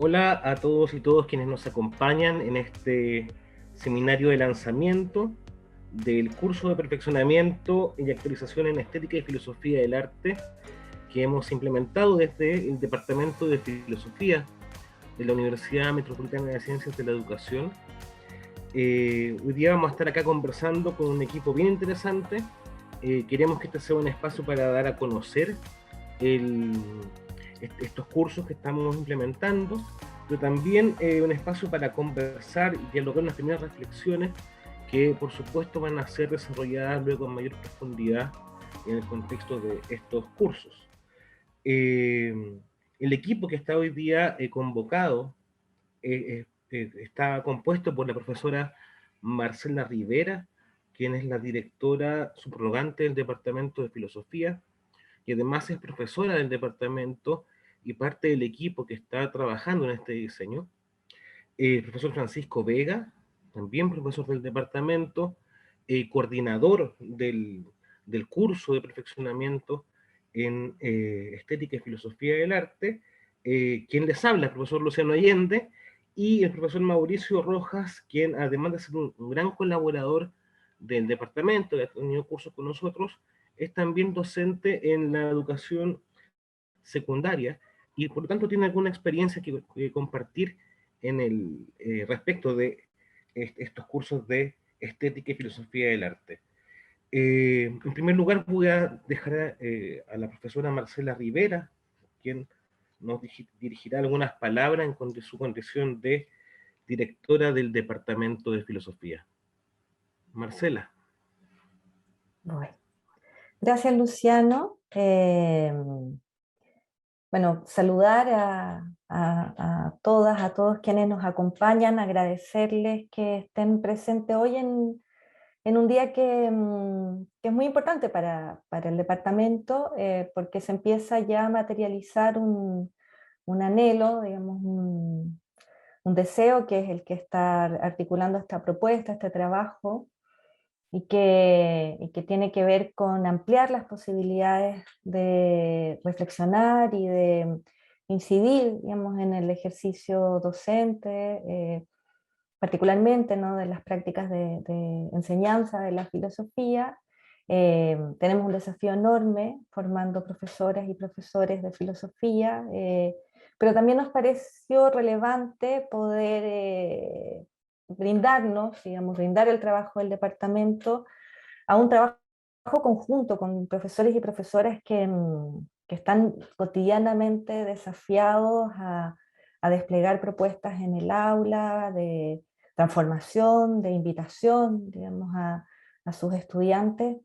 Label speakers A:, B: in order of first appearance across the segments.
A: Hola a todos y todas quienes nos acompañan en este seminario de lanzamiento del curso de perfeccionamiento y actualización en estética y filosofía del arte que hemos implementado desde el Departamento de Filosofía de la Universidad Metropolitana de Ciencias de la Educación. Hoy día vamos a estar acá conversando con un equipo bien interesante. Queremos que este sea un espacio para dar a conocer el, estos cursos que estamos implementando, pero también un espacio para conversar y dialogar unas primeras reflexiones que por supuesto van a ser desarrolladas luego en mayor profundidad en el contexto de estos cursos. El equipo que está hoy día convocado está compuesto por la profesora Marcela Rivera, quien es la directora subrogante del Departamento de Filosofía, y además es profesora del departamento y parte del equipo que está trabajando en este diseño. El profesor Francisco Vega, también profesor del departamento, coordinador del curso de perfeccionamiento en estética y filosofía del arte, quien les habla, el profesor Luciano Allende, y el profesor Mauricio Rojas, quien además de ser un gran colaborador del departamento, que ha tenido cursos con nosotros, es también docente en la educación secundaria y por lo tanto tiene alguna experiencia que compartir en el respecto de estos cursos de estética y filosofía del arte. En primer lugar voy a dejar a la profesora Marcela Rivera, quien nos dirigirá algunas palabras en su condición de directora del Departamento de Filosofía. Marcela.
B: Bueno, gracias Luciano. Bueno, saludar a todas, a todos quienes nos acompañan, agradecerles que estén presentes hoy en un día que es muy importante para el departamento, porque se empieza ya a materializar un anhelo, digamos, un deseo que es el que está articulando esta propuesta, este trabajo, y que tiene que ver con ampliar las posibilidades de reflexionar y de incidir, digamos, en el ejercicio docente, particularmente, ¿no?, de las prácticas de enseñanza de la filosofía. Tenemos un desafío enorme formando profesoras y profesores de filosofía, pero también nos pareció relevante poder brindarnos, digamos, brindar el trabajo del departamento a un trabajo conjunto con profesores y profesoras que están cotidianamente desafiados a desplegar propuestas en el aula de transformación, de invitación, digamos, a sus estudiantes.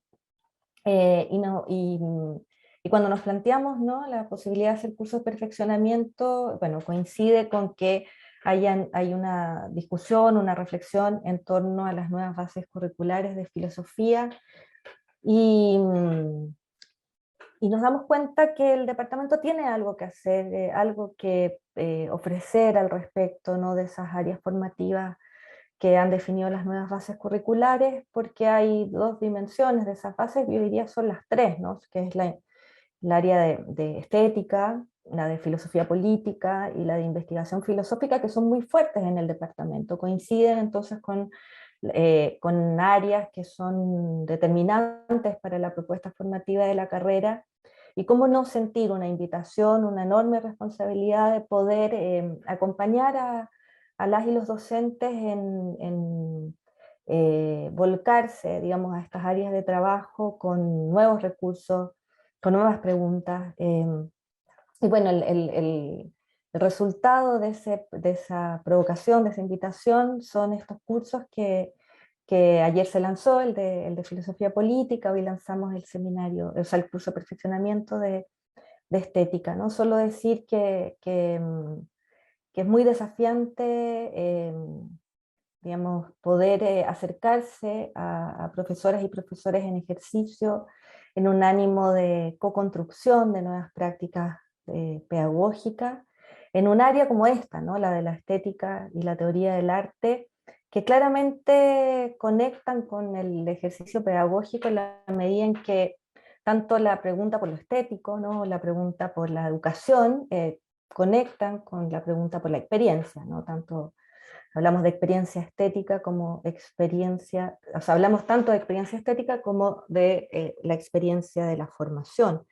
B: Y cuando nos planteamos, ¿no?, la posibilidad de hacer cursos de perfeccionamiento, bueno, coincide con que hay una discusión, una reflexión en torno a las nuevas bases curriculares de filosofía, y, y nos damos cuenta que el departamento tiene algo que hacer, algo que ofrecer al respecto, ¿no?, de esas áreas formativas que han definido las nuevas bases curriculares, porque hay dos dimensiones de esas bases, yo diría son las tres, ¿no?, que es el área de estética, la de filosofía política y la de investigación filosófica, que son muy fuertes en el departamento, coinciden entonces con áreas que son determinantes para la propuesta formativa de la carrera, y cómo no sentir una invitación, una enorme responsabilidad de poder acompañar a las y los docentes en volcarse, digamos, a estas áreas de trabajo con nuevos recursos, con nuevas preguntas. Y bueno, el resultado de esa provocación, de esa invitación, son estos cursos que ayer se lanzó, el de filosofía política. Hoy lanzamos el seminario, o sea, el curso de perfeccionamiento de estética, ¿no? Solo decir que es muy desafiante, digamos, poder acercarse a profesoras y profesores en ejercicio, en un ánimo de co-construcción de nuevas prácticas pedagógicas, en un área como esta, ¿no?, la de la estética y la teoría del arte, que claramente conectan con el ejercicio pedagógico en la medida en que tanto la pregunta por lo estético, ¿no?, la pregunta por la educación, conectan con la pregunta por la experiencia, ¿no? Tanto hablamos de experiencia estética como experiencia, o sea, hablamos tanto de experiencia estética como de la experiencia de la formación.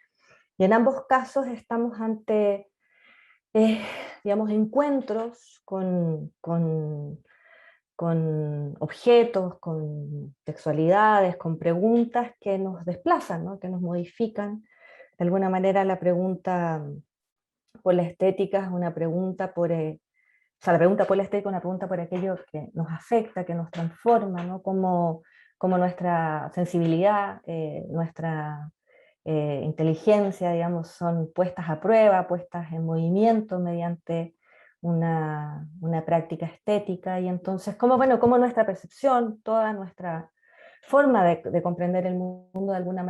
B: Y en ambos casos estamos ante, eh, digamos, encuentros con objetos, con textualidades, con preguntas que nos desplazan, ¿no? Que nos modifican. De alguna manera la pregunta por la estética es una pregunta por, o sea, la pregunta por la estética es una pregunta por aquello que nos afecta, que nos transforma, ¿no? Como nuestra sensibilidad, nuestra inteligencia, digamos, son puestas a prueba, puestas en movimiento mediante una práctica estética, y entonces, cómo nuestra percepción, toda nuestra forma de comprender el mundo de alguna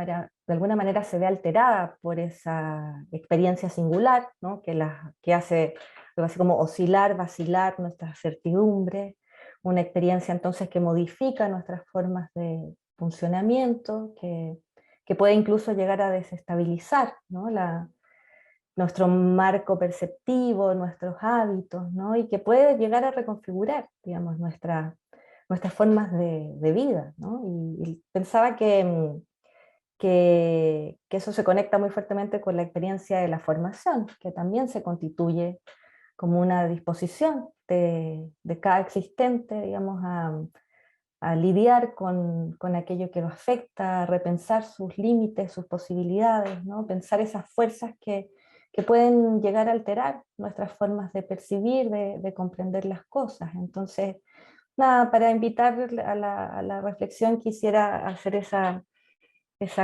B: manera se ve alterada por esa experiencia singular, ¿no? Que hace algo así como oscilar, vacilar nuestras certidumbres, una experiencia entonces que modifica nuestras formas de funcionamiento, que puede incluso llegar a desestabilizar, ¿no? Nuestro marco perceptivo, nuestros hábitos, ¿no? Y que puede llegar a reconfigurar, digamos, nuestras formas de vida, ¿no? Y pensaba que eso se conecta muy fuertemente con la experiencia de la formación, que también se constituye como una disposición de cada existente, digamos, a lidiar con aquello que lo afecta, a repensar sus límites, sus posibilidades, ¿no? Pensar esas fuerzas que pueden llegar a alterar nuestras formas de percibir, de comprender las cosas. Entonces, nada, para invitar a la reflexión quisiera hacer esa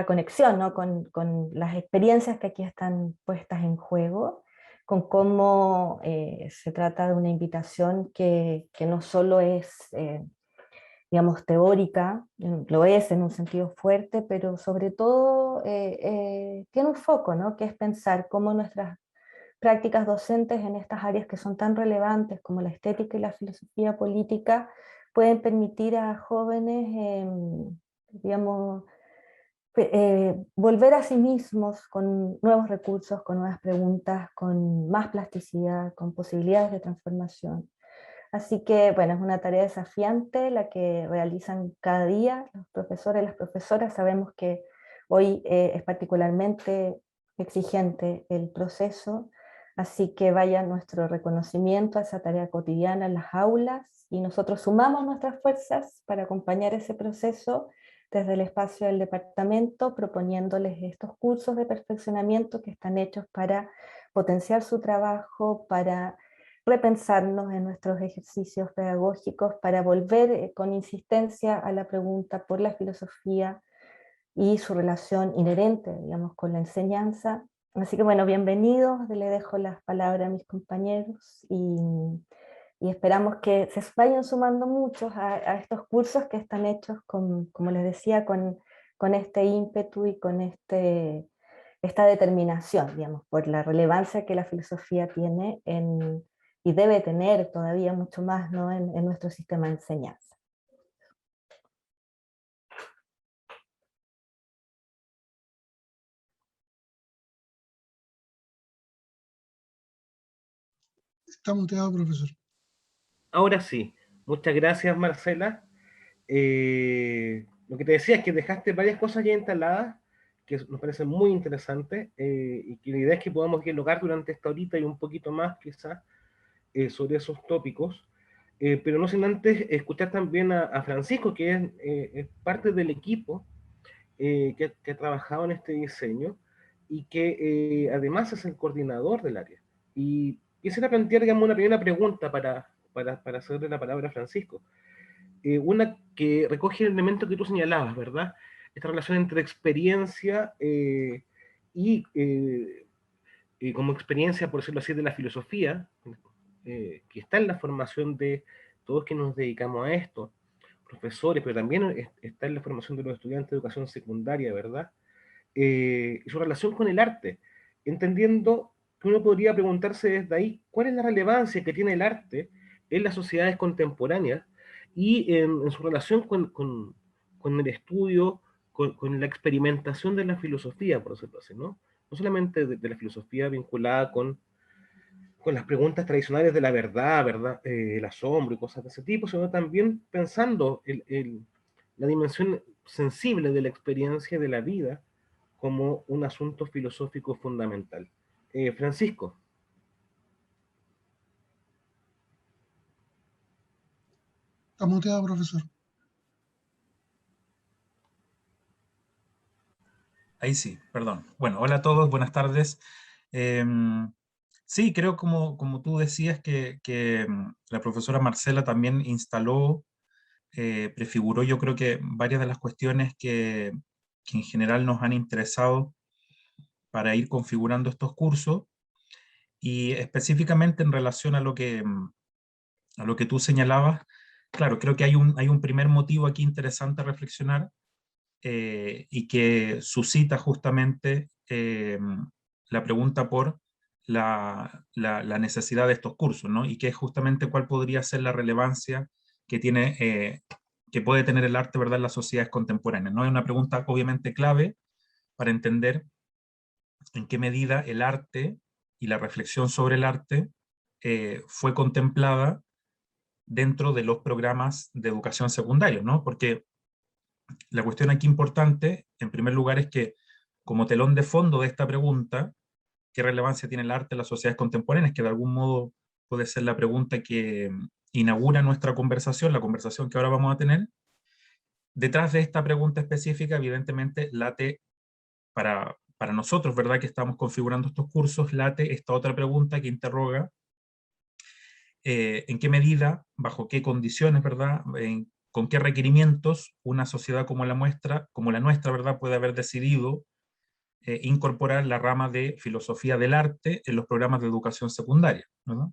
B: conexión, ¿no? Con las experiencias que aquí están puestas en juego, con cómo se trata de una invitación que no solo es, digamos, teórica, lo es en un sentido fuerte, pero sobre todo tiene un foco, ¿no? Que es pensar cómo nuestras prácticas docentes en estas áreas que son tan relevantes como la estética y la filosofía política pueden permitir a jóvenes, digamos, volver a sí mismos con nuevos recursos, con nuevas preguntas, con más plasticidad, con posibilidades de transformación. Así que, bueno, es una tarea desafiante la que realizan cada día los profesores y las profesoras. Sabemos que hoy es particularmente exigente el proceso, así que vaya nuestro reconocimiento a esa tarea cotidiana en las aulas, y nosotros sumamos nuestras fuerzas para acompañar ese proceso desde el espacio del departamento, proponiéndoles estos cursos de perfeccionamiento que están hechos para potenciar su trabajo, para repensarnos en nuestros ejercicios pedagógicos, para volver con insistencia a la pregunta por la filosofía y su relación inherente, digamos, con la enseñanza. Así que bueno, bienvenidos, le dejo las palabras a mis compañeros, y esperamos que se vayan sumando muchos a estos cursos que están hechos, como les decía, con este ímpetu y con esta determinación, digamos, por la relevancia que la filosofía tiene y debe tener todavía mucho más, ¿no? en nuestro sistema de enseñanza.
C: Está muteado, profesor.
A: Ahora sí, muchas gracias, Marcela. Lo que te decía es que dejaste varias cosas ya instaladas que nos parecen muy interesantes, y que la idea es que podamos dialogar durante esta horita y un poquito más quizás sobre esos tópicos, pero no sin antes escuchar también a Francisco, que es parte del equipo que ha trabajado en este diseño y que además es el coordinador del área. Y quisiera plantear, digamos, una primera pregunta para hacerle la palabra a Francisco. Una que recoge el elemento que tú señalabas, ¿verdad? Esta relación entre experiencia y como experiencia, por decirlo así, de la filosofía, que está en la formación de todos que nos dedicamos a esto, profesores, pero también está en la formación de los estudiantes de educación secundaria, ¿verdad? Y su relación con el arte, entendiendo que uno podría preguntarse desde ahí cuál es la relevancia que tiene el arte en las sociedades contemporáneas y en su relación con el estudio, con la experimentación de la filosofía, por decirlo así, ¿no? No solamente de la filosofía vinculada con con las preguntas tradicionales de la verdad, el asombro y cosas de ese tipo, sino también pensando la dimensión sensible de la experiencia de la vida como un asunto filosófico fundamental. Francisco.
C: Está muteado, profesor.
D: Ahí sí, perdón. Bueno, hola a todos, buenas tardes. Sí, creo como tú decías que la profesora Marcela también instaló, prefiguró yo creo que varias de las cuestiones que en general nos han interesado para ir configurando estos cursos, y específicamente en relación a lo que tú señalabas. Claro, creo que hay un primer motivo aquí interesante a reflexionar, y que suscita justamente la pregunta por la necesidad de estos cursos, ¿no? Y que es justamente cuál podría ser la relevancia que tiene, que puede tener el arte, ¿verdad?, en las sociedades contemporáneas, ¿no? Es una pregunta obviamente clave para entender en qué medida el arte y la reflexión sobre el arte fue contemplada dentro de los programas de educación secundaria, ¿no? Porque la cuestión aquí importante, en primer lugar, es que como telón de fondo de esta pregunta, ¿qué relevancia tiene el arte en las sociedades contemporáneas? Que de algún modo puede ser la pregunta que inaugura nuestra conversación, la conversación que ahora vamos a tener. Detrás de esta pregunta específica, evidentemente, late para nosotros, ¿verdad?, que estamos configurando estos cursos, late esta otra pregunta que interroga en qué medida, bajo qué condiciones, ¿verdad?, con qué requerimientos una sociedad como la nuestra, ¿verdad?, puede haber decidido incorporar la rama de filosofía del arte en los programas de educación secundaria, ¿verdad?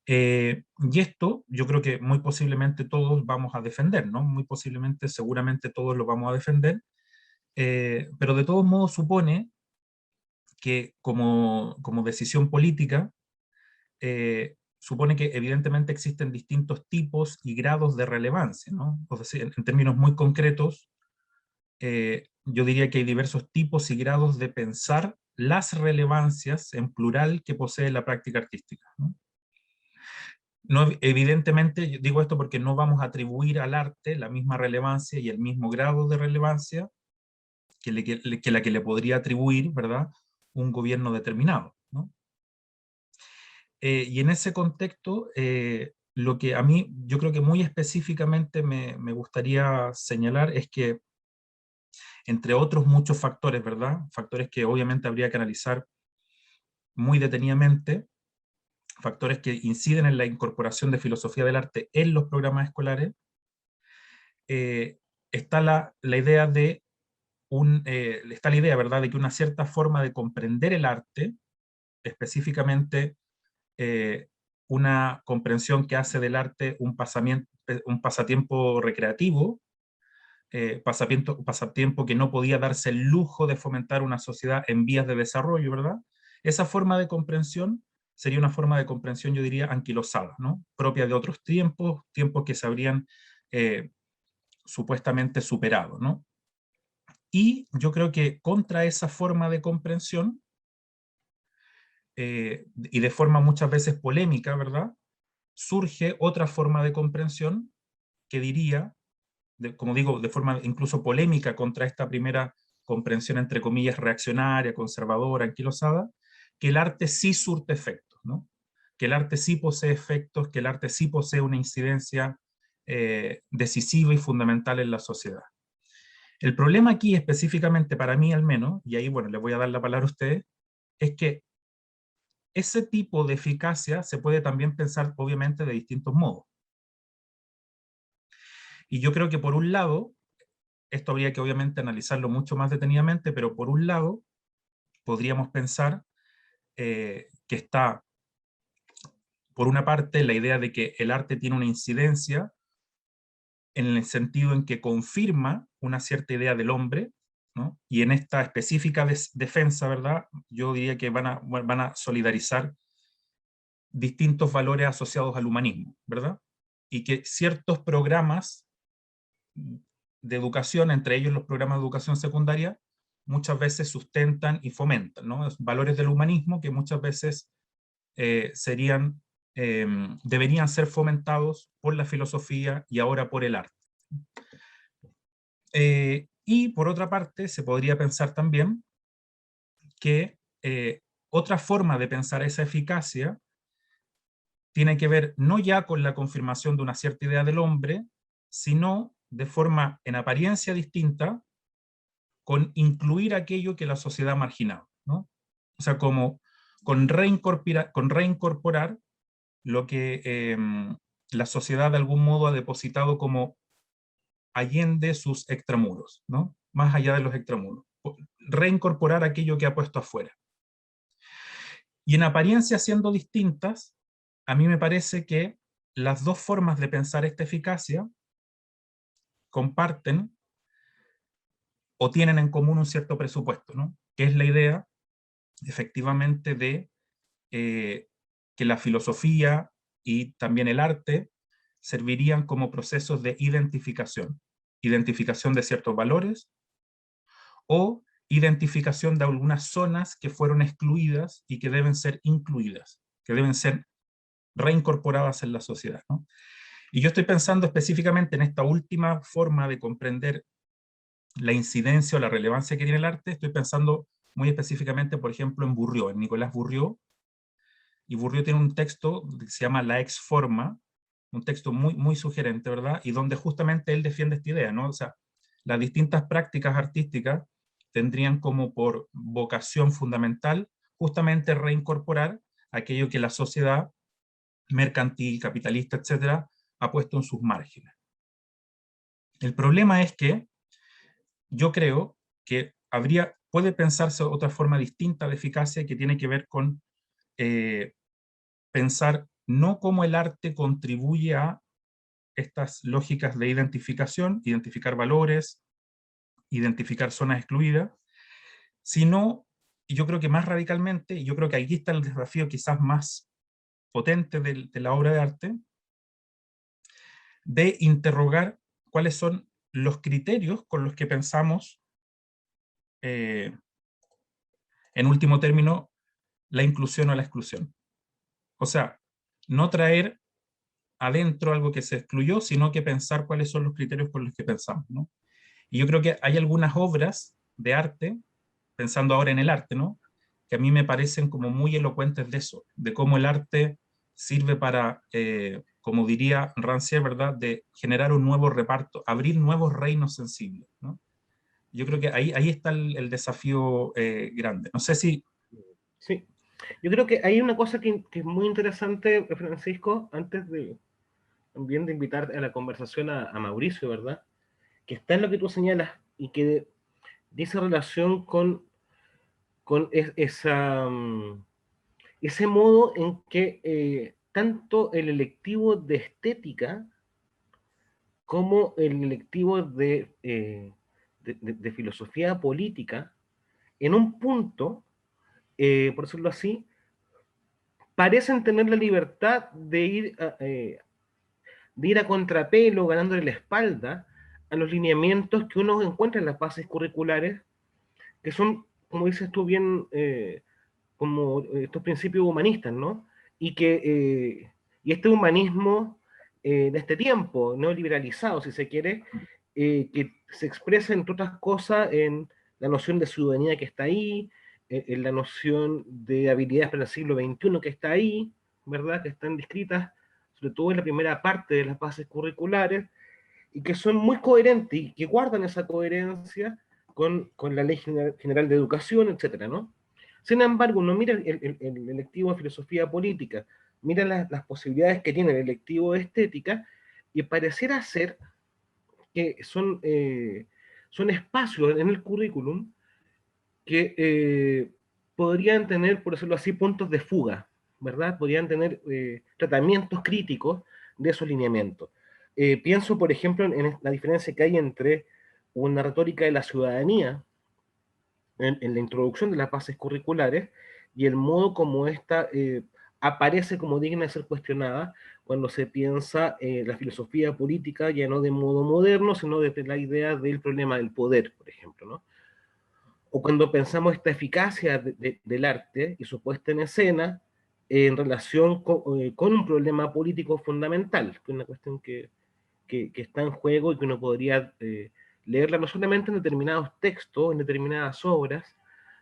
D: Y esto yo creo que muy posiblemente todos vamos a defender, ¿no? Muy posiblemente, seguramente todos lo vamos a defender, pero de todos modos supone que como decisión política, supone que evidentemente existen distintos tipos y grados de relevancia, ¿no? O sea, en términos muy concretos, yo diría que hay diversos tipos y grados de pensar las relevancias en plural que posee la práctica artística, ¿no? No, evidentemente, yo digo esto porque no vamos a atribuir al arte la misma relevancia y el mismo grado de relevancia que la que le podría atribuir, ¿verdad?, un gobierno determinado, ¿no? Y en ese contexto, lo que a mí, yo creo que muy específicamente me gustaría señalar es que, entre otros muchos factores, ¿verdad?, factores que obviamente habría que analizar muy detenidamente, factores que inciden en la incorporación de filosofía del arte en los programas escolares, está la idea de está la idea, ¿verdad?, de que una cierta forma de comprender el arte, específicamente una comprensión que hace del arte un pasatiempo recreativo, pasatiempo que no podía darse el lujo de fomentar una sociedad en vías de desarrollo, ¿verdad? Esa forma de comprensión sería una forma de comprensión, yo diría, anquilosada, ¿no? Propia de otros tiempos, tiempos que se habrían supuestamente superado, ¿no? Y yo creo que contra esa forma de comprensión, y de forma muchas veces polémica, ¿verdad?, surge otra forma de comprensión que diría, como digo, de forma incluso polémica contra esta primera comprensión, entre comillas, reaccionaria, conservadora, anquilosada, que el arte sí surte efectos, ¿no? Que el arte sí posee efectos, que el arte sí posee una incidencia decisiva y fundamental en la sociedad. El problema aquí, específicamente para mí al menos, y ahí, bueno, les voy a dar la palabra a ustedes, es que ese tipo de eficacia se puede también pensar, obviamente, de distintos modos. Y yo creo que por un lado, esto habría que obviamente analizarlo mucho más detenidamente, pero por un lado, podríamos pensar que está, por una parte, la idea de que el arte tiene una incidencia en el sentido en que confirma una cierta idea del hombre, ¿no? Y en esta específica defensa, ¿verdad?, yo diría que van a solidarizar distintos valores asociados al humanismo, ¿verdad? Y que ciertos programas de educación, entre ellos los programas de educación secundaria, muchas veces sustentan y fomentan, ¿no?, valores del humanismo que muchas veces deberían ser fomentados por la filosofía y ahora por el arte. Y por otra parte, se podría pensar también que otra forma de pensar esa eficacia tiene que ver no ya con la confirmación de una cierta idea del hombre, sino de forma en apariencia distinta, con incluir aquello que la sociedad ha marginado, ¿no? O sea, como con reincorporar lo que la sociedad de algún modo ha depositado como allende sus extramuros, ¿no? Más allá de los extramuros. Reincorporar aquello que ha puesto afuera. Y en apariencia siendo distintas, a mí me parece que las dos formas de pensar esta eficacia comparten o tienen en común un cierto presupuesto, ¿no? Que es la idea, efectivamente, de que la filosofía y también el arte servirían como procesos de identificación de ciertos valores o identificación de algunas zonas que fueron excluidas y que deben ser incluidas, que deben ser reincorporadas en la sociedad, ¿no? Y yo estoy pensando específicamente en esta última forma de comprender la incidencia o la relevancia que tiene el arte. Estoy pensando muy específicamente, por ejemplo, en Bourriaud, en Nicolas Bourriaud, y Bourriaud tiene un texto que se llama La Ex-Forma, un texto muy, muy sugerente, ¿verdad? Y donde justamente él defiende esta idea, ¿no? O sea, las distintas prácticas artísticas tendrían como por vocación fundamental justamente reincorporar aquello que la sociedad mercantil, capitalista, etcétera, ha puesto en sus márgenes. El problema es que yo creo que puede pensarse otra forma distinta de eficacia que tiene que ver con pensar no cómo el arte contribuye a estas lógicas de identificación, identificar valores, identificar zonas excluidas, sino, y yo creo que más radicalmente, y yo creo que aquí está el desafío quizás más potente de la obra de arte, de interrogar cuáles son los criterios con los que pensamos, en último término, la inclusión o la exclusión. O sea, no traer adentro algo que se excluyó, sino que pensar cuáles son los criterios con los que pensamos, ¿no? Y yo creo que hay algunas obras de arte, pensando ahora en el arte, ¿no? Que a mí me parecen como muy elocuentes de eso, de cómo el arte sirve para, como diría Rancière, ¿verdad?, de generar un nuevo reparto, abrir nuevos reinos sensibles, ¿no? Yo creo que ahí está el desafío grande. No sé si...
A: Sí, yo creo que hay una cosa que es muy interesante, Francisco, antes de también de invitar a la conversación a Mauricio, ¿verdad? Que está en lo que tú señalas y que dice relación con ese modo en que tanto el electivo de estética como el electivo de filosofía política, en un punto, por decirlo así, parecen tener la libertad de ir a contrapelo, ganándole la espalda a los lineamientos que uno encuentra en las bases curriculares, que son, como dices tú bien, como estos principios humanistas, ¿no? Y este humanismo de este tiempo, neoliberalizado, si se quiere, que se expresa, entre otras cosas, en la noción de ciudadanía que está ahí, en la noción de habilidades para el siglo XXI que está ahí, ¿verdad? Que están descritas, sobre todo en la primera parte de las bases curriculares, y que son muy coherentes y que guardan esa coherencia con la Ley General de Educación, etcétera, ¿no? Sin embargo, uno mira el electivo de filosofía política, mira las posibilidades que tiene el electivo de estética, y pareciera ser que son espacios en el currículum que podrían tener, por decirlo así, puntos de fuga, ¿verdad? Podrían tener tratamientos críticos de esos lineamientos. Pienso, por ejemplo, en la diferencia que hay entre una retórica de la ciudadanía en la introducción de las bases curriculares y el modo como esta aparece como digna de ser cuestionada cuando se piensa la filosofía política ya no de modo moderno, sino desde la idea del problema del poder, por ejemplo, ¿no? O cuando pensamos esta eficacia del arte y su puesta en escena en relación con un problema político fundamental, que es una cuestión que está en juego y que uno podría leerla no solamente en determinados textos, en determinadas obras,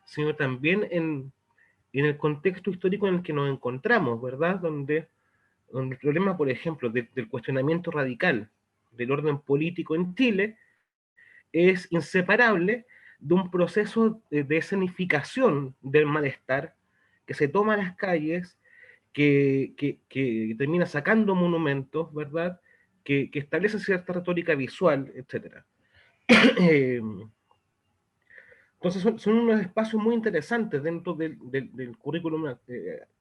A: sino también en el contexto histórico en el que nos encontramos, ¿verdad? Donde el problema, por ejemplo, del cuestionamiento radical del orden político en Chile es inseparable de un proceso de escenificación del malestar que se toma a las calles, que termina sacando monumentos, ¿verdad? Que establece cierta retórica visual, etc. Entonces son unos espacios muy interesantes dentro del currículum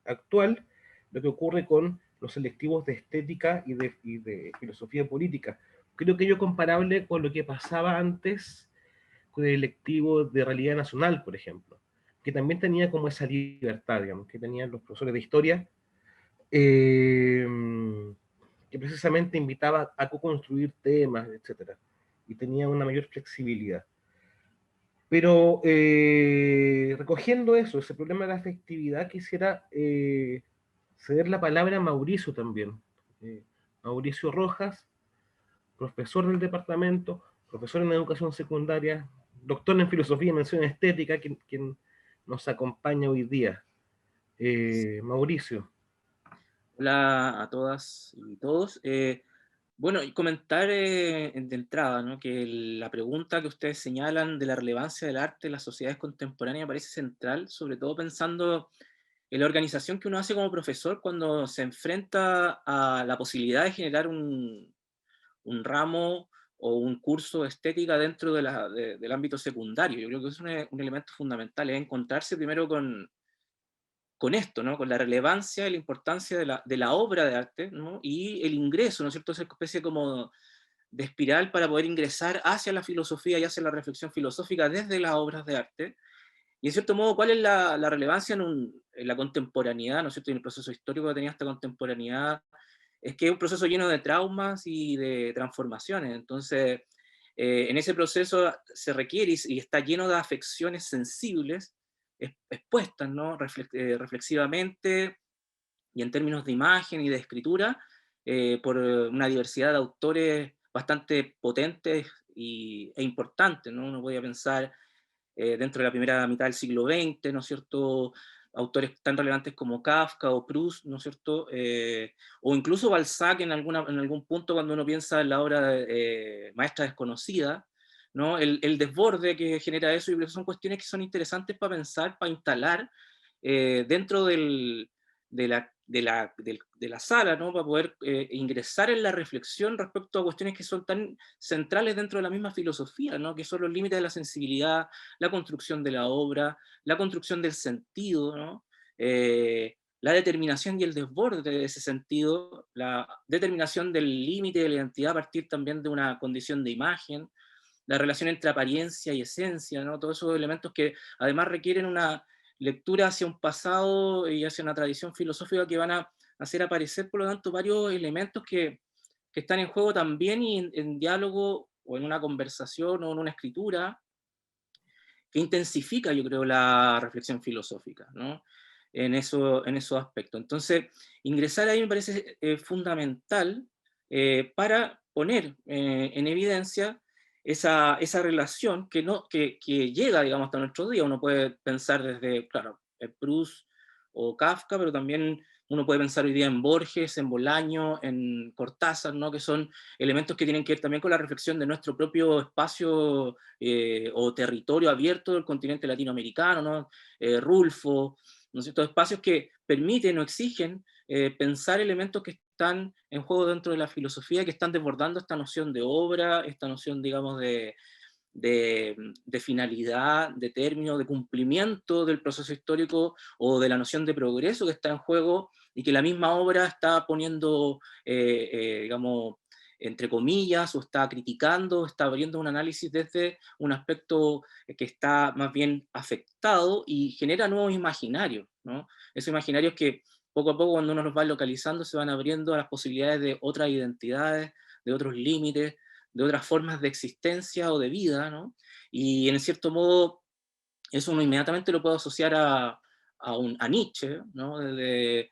A: actual, lo que ocurre con los selectivos de estética y de filosofía política. Creo que ello es comparable con lo que pasaba antes con el electivo de realidad nacional, por ejemplo, que también tenía como esa libertad, digamos, que tenían los profesores de historia, eh, que precisamente invitaba a co-construir temas, etcétera, y tenía una mayor flexibilidad. Pero recogiendo eso, ese problema de la afectividad, quisiera ceder la palabra a Mauricio también. Mauricio Rojas, profesor del departamento, profesor en educación secundaria, doctor en filosofía y mención estética, quien nos acompaña hoy día. Mauricio.
E: Hola a todas y todos. Bueno, y comentar de entrada, ¿no? Que la pregunta que ustedes señalan de la relevancia del arte en las sociedades contemporáneas me parece central, sobre todo pensando en la organización que uno hace como profesor cuando se enfrenta a la posibilidad de generar un ramo o un curso de estética dentro del ámbito secundario. Yo creo que es un elemento fundamental, es encontrarse primero con esto, ¿no? Con la relevancia y la importancia de la obra de arte, ¿no? Y el ingreso, ¿no es cierto? Esa especie como de espiral para poder ingresar hacia la filosofía y hacia la reflexión filosófica desde las obras de arte. Y en cierto modo, ¿cuál es la relevancia en la contemporaneidad, ¿no es cierto? En el proceso histórico que tenía esta contemporaneidad, es que es un proceso lleno de traumas y de transformaciones. Entonces, en ese proceso se requiere y está lleno de afecciones sensibles expuestas, ¿no? Reflexivamente y en términos de imagen y de escritura, por una diversidad de autores bastante potentes e importantes, ¿no? Uno podía pensar dentro de la primera mitad del siglo XX, ¿no es cierto?, autores tan relevantes como Kafka o Proust, ¿no es cierto?, o incluso Balzac en algún punto cuando uno piensa en la obra Maestra Desconocida, ¿no? El desborde que genera eso, y son cuestiones que son interesantes para pensar, para instalar dentro de la sala, ¿no? Para poder ingresar en la reflexión respecto a cuestiones que son tan centrales dentro de la misma filosofía, ¿no? Que son los límites de la sensibilidad, la construcción de la obra, la construcción del sentido, ¿no? La determinación y el desborde de ese sentido, la determinación del límite de la identidad a partir también de una condición de imagen, la relación entre apariencia y esencia, ¿no? Todos esos elementos que además requieren una lectura hacia un pasado y hacia una tradición filosófica que van a hacer aparecer, por lo tanto, varios elementos que están en juego también y en diálogo o en una conversación o en una escritura que intensifica, yo creo, la reflexión filosófica, ¿no? En esos aspectos. Entonces, ingresar ahí me parece fundamental para poner en evidencia esa relación que llega, digamos, hasta nuestro día. Uno puede pensar desde, claro, Proust o Kafka, pero también uno puede pensar hoy día en Borges, en Bolaño, en Cortázar, ¿no? Que son elementos que tienen que ver también con la reflexión de nuestro propio espacio o territorio abierto del continente latinoamericano, ¿no? Rulfo, ¿no es cierto? Espacios que permiten o exigen pensar elementos que están en juego dentro de la filosofía, que están desbordando esta noción de obra, esta noción, digamos, de finalidad, de término, de cumplimiento del proceso histórico o de la noción de progreso que está en juego y que la misma obra está poniendo, digamos, entre comillas, o está criticando, está abriendo un análisis desde un aspecto que está más bien afectado y genera nuevos imaginarios, ¿no? Esos imaginarios que poco a poco, cuando uno los va localizando, se van abriendo a las posibilidades de otras identidades, de otros límites, de otras formas de existencia o de vida, ¿no? Y en cierto modo, eso uno inmediatamente lo puede asociar a Nietzsche, ¿no? De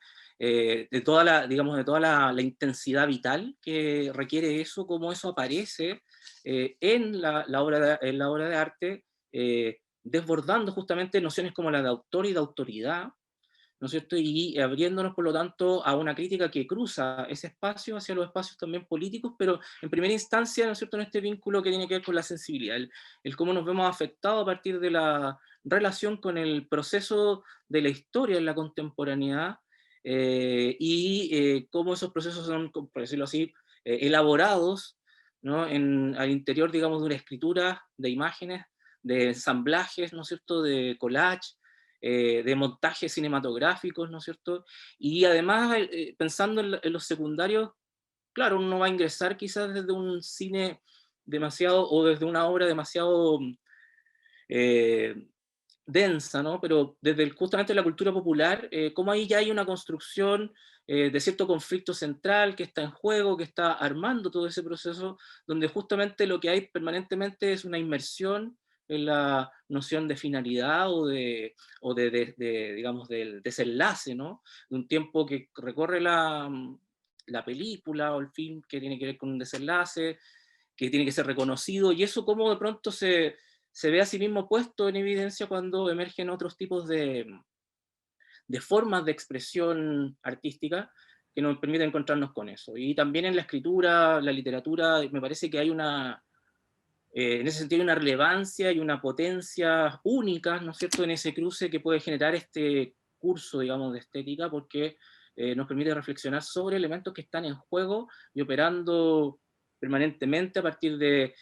E: toda la, digamos, de toda la intensidad vital que requiere eso, cómo eso aparece en la obra de arte, desbordando justamente nociones como la de autor y de autoridad, ¿no es cierto? Y abriéndonos, por lo tanto, a una crítica que cruza ese espacio hacia los espacios también políticos, pero en primera instancia, ¿no es cierto?, en este vínculo que tiene que ver con la sensibilidad, el cómo nos vemos afectados a partir de la relación con el proceso de la historia en la contemporaneidad, cómo esos procesos son, por decirlo así, elaborados, ¿no?, al interior, digamos, de una escritura de imágenes, de ensamblajes, ¿no es cierto?, de collage, de montajes cinematográficos, ¿no es cierto? Y además, pensando en los secundarios, claro, uno va a ingresar quizás desde un cine demasiado, o desde una obra demasiado eh, densa, ¿no? Pero desde justamente la cultura popular, como ahí ya hay una construcción de cierto conflicto central que está en juego, que está armando todo ese proceso, donde justamente lo que hay permanentemente es una inmersión en la noción de finalidad digamos, del desenlace, ¿no? De un tiempo que recorre la película o el film que tiene que ver con un desenlace, que tiene que ser reconocido, y eso como de pronto se ve a sí mismo puesto en evidencia cuando emergen otros tipos de formas de expresión artística que nos permiten encontrarnos con eso. Y también en la escritura, la literatura, me parece que hay en ese sentido, una relevancia y una potencia única, ¿no es cierto?, en ese cruce que puede generar este curso, digamos, de estética, porque nos permite reflexionar sobre elementos que están en juego y operando permanentemente a partir de,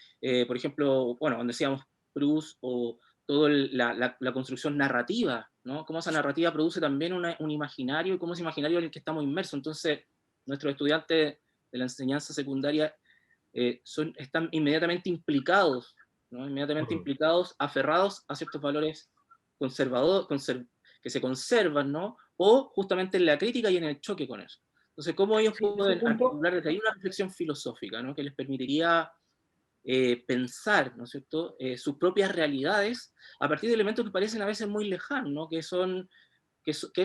E: por ejemplo, bueno, donde decíamos Proust, o toda la construcción narrativa, ¿no? Cómo esa narrativa produce también un imaginario, y cómo ese imaginario en el que estamos inmersos. Entonces, nuestros estudiantes de la enseñanza secundaria están inmediatamente implicados, ¿no? Inmediatamente implicados, aferrados a ciertos valores que se conservan, ¿no? O justamente en la crítica y en el choque con eso. Entonces, ¿cómo ellos
A: Sí, ese
E: pueden
A: punto,
E: articular desde ahí una reflexión filosófica, ¿no?, que les permitiría pensar, ¿no es cierto?, sus propias realidades a partir de elementos que parecen a veces muy lejanos, ¿no?, que es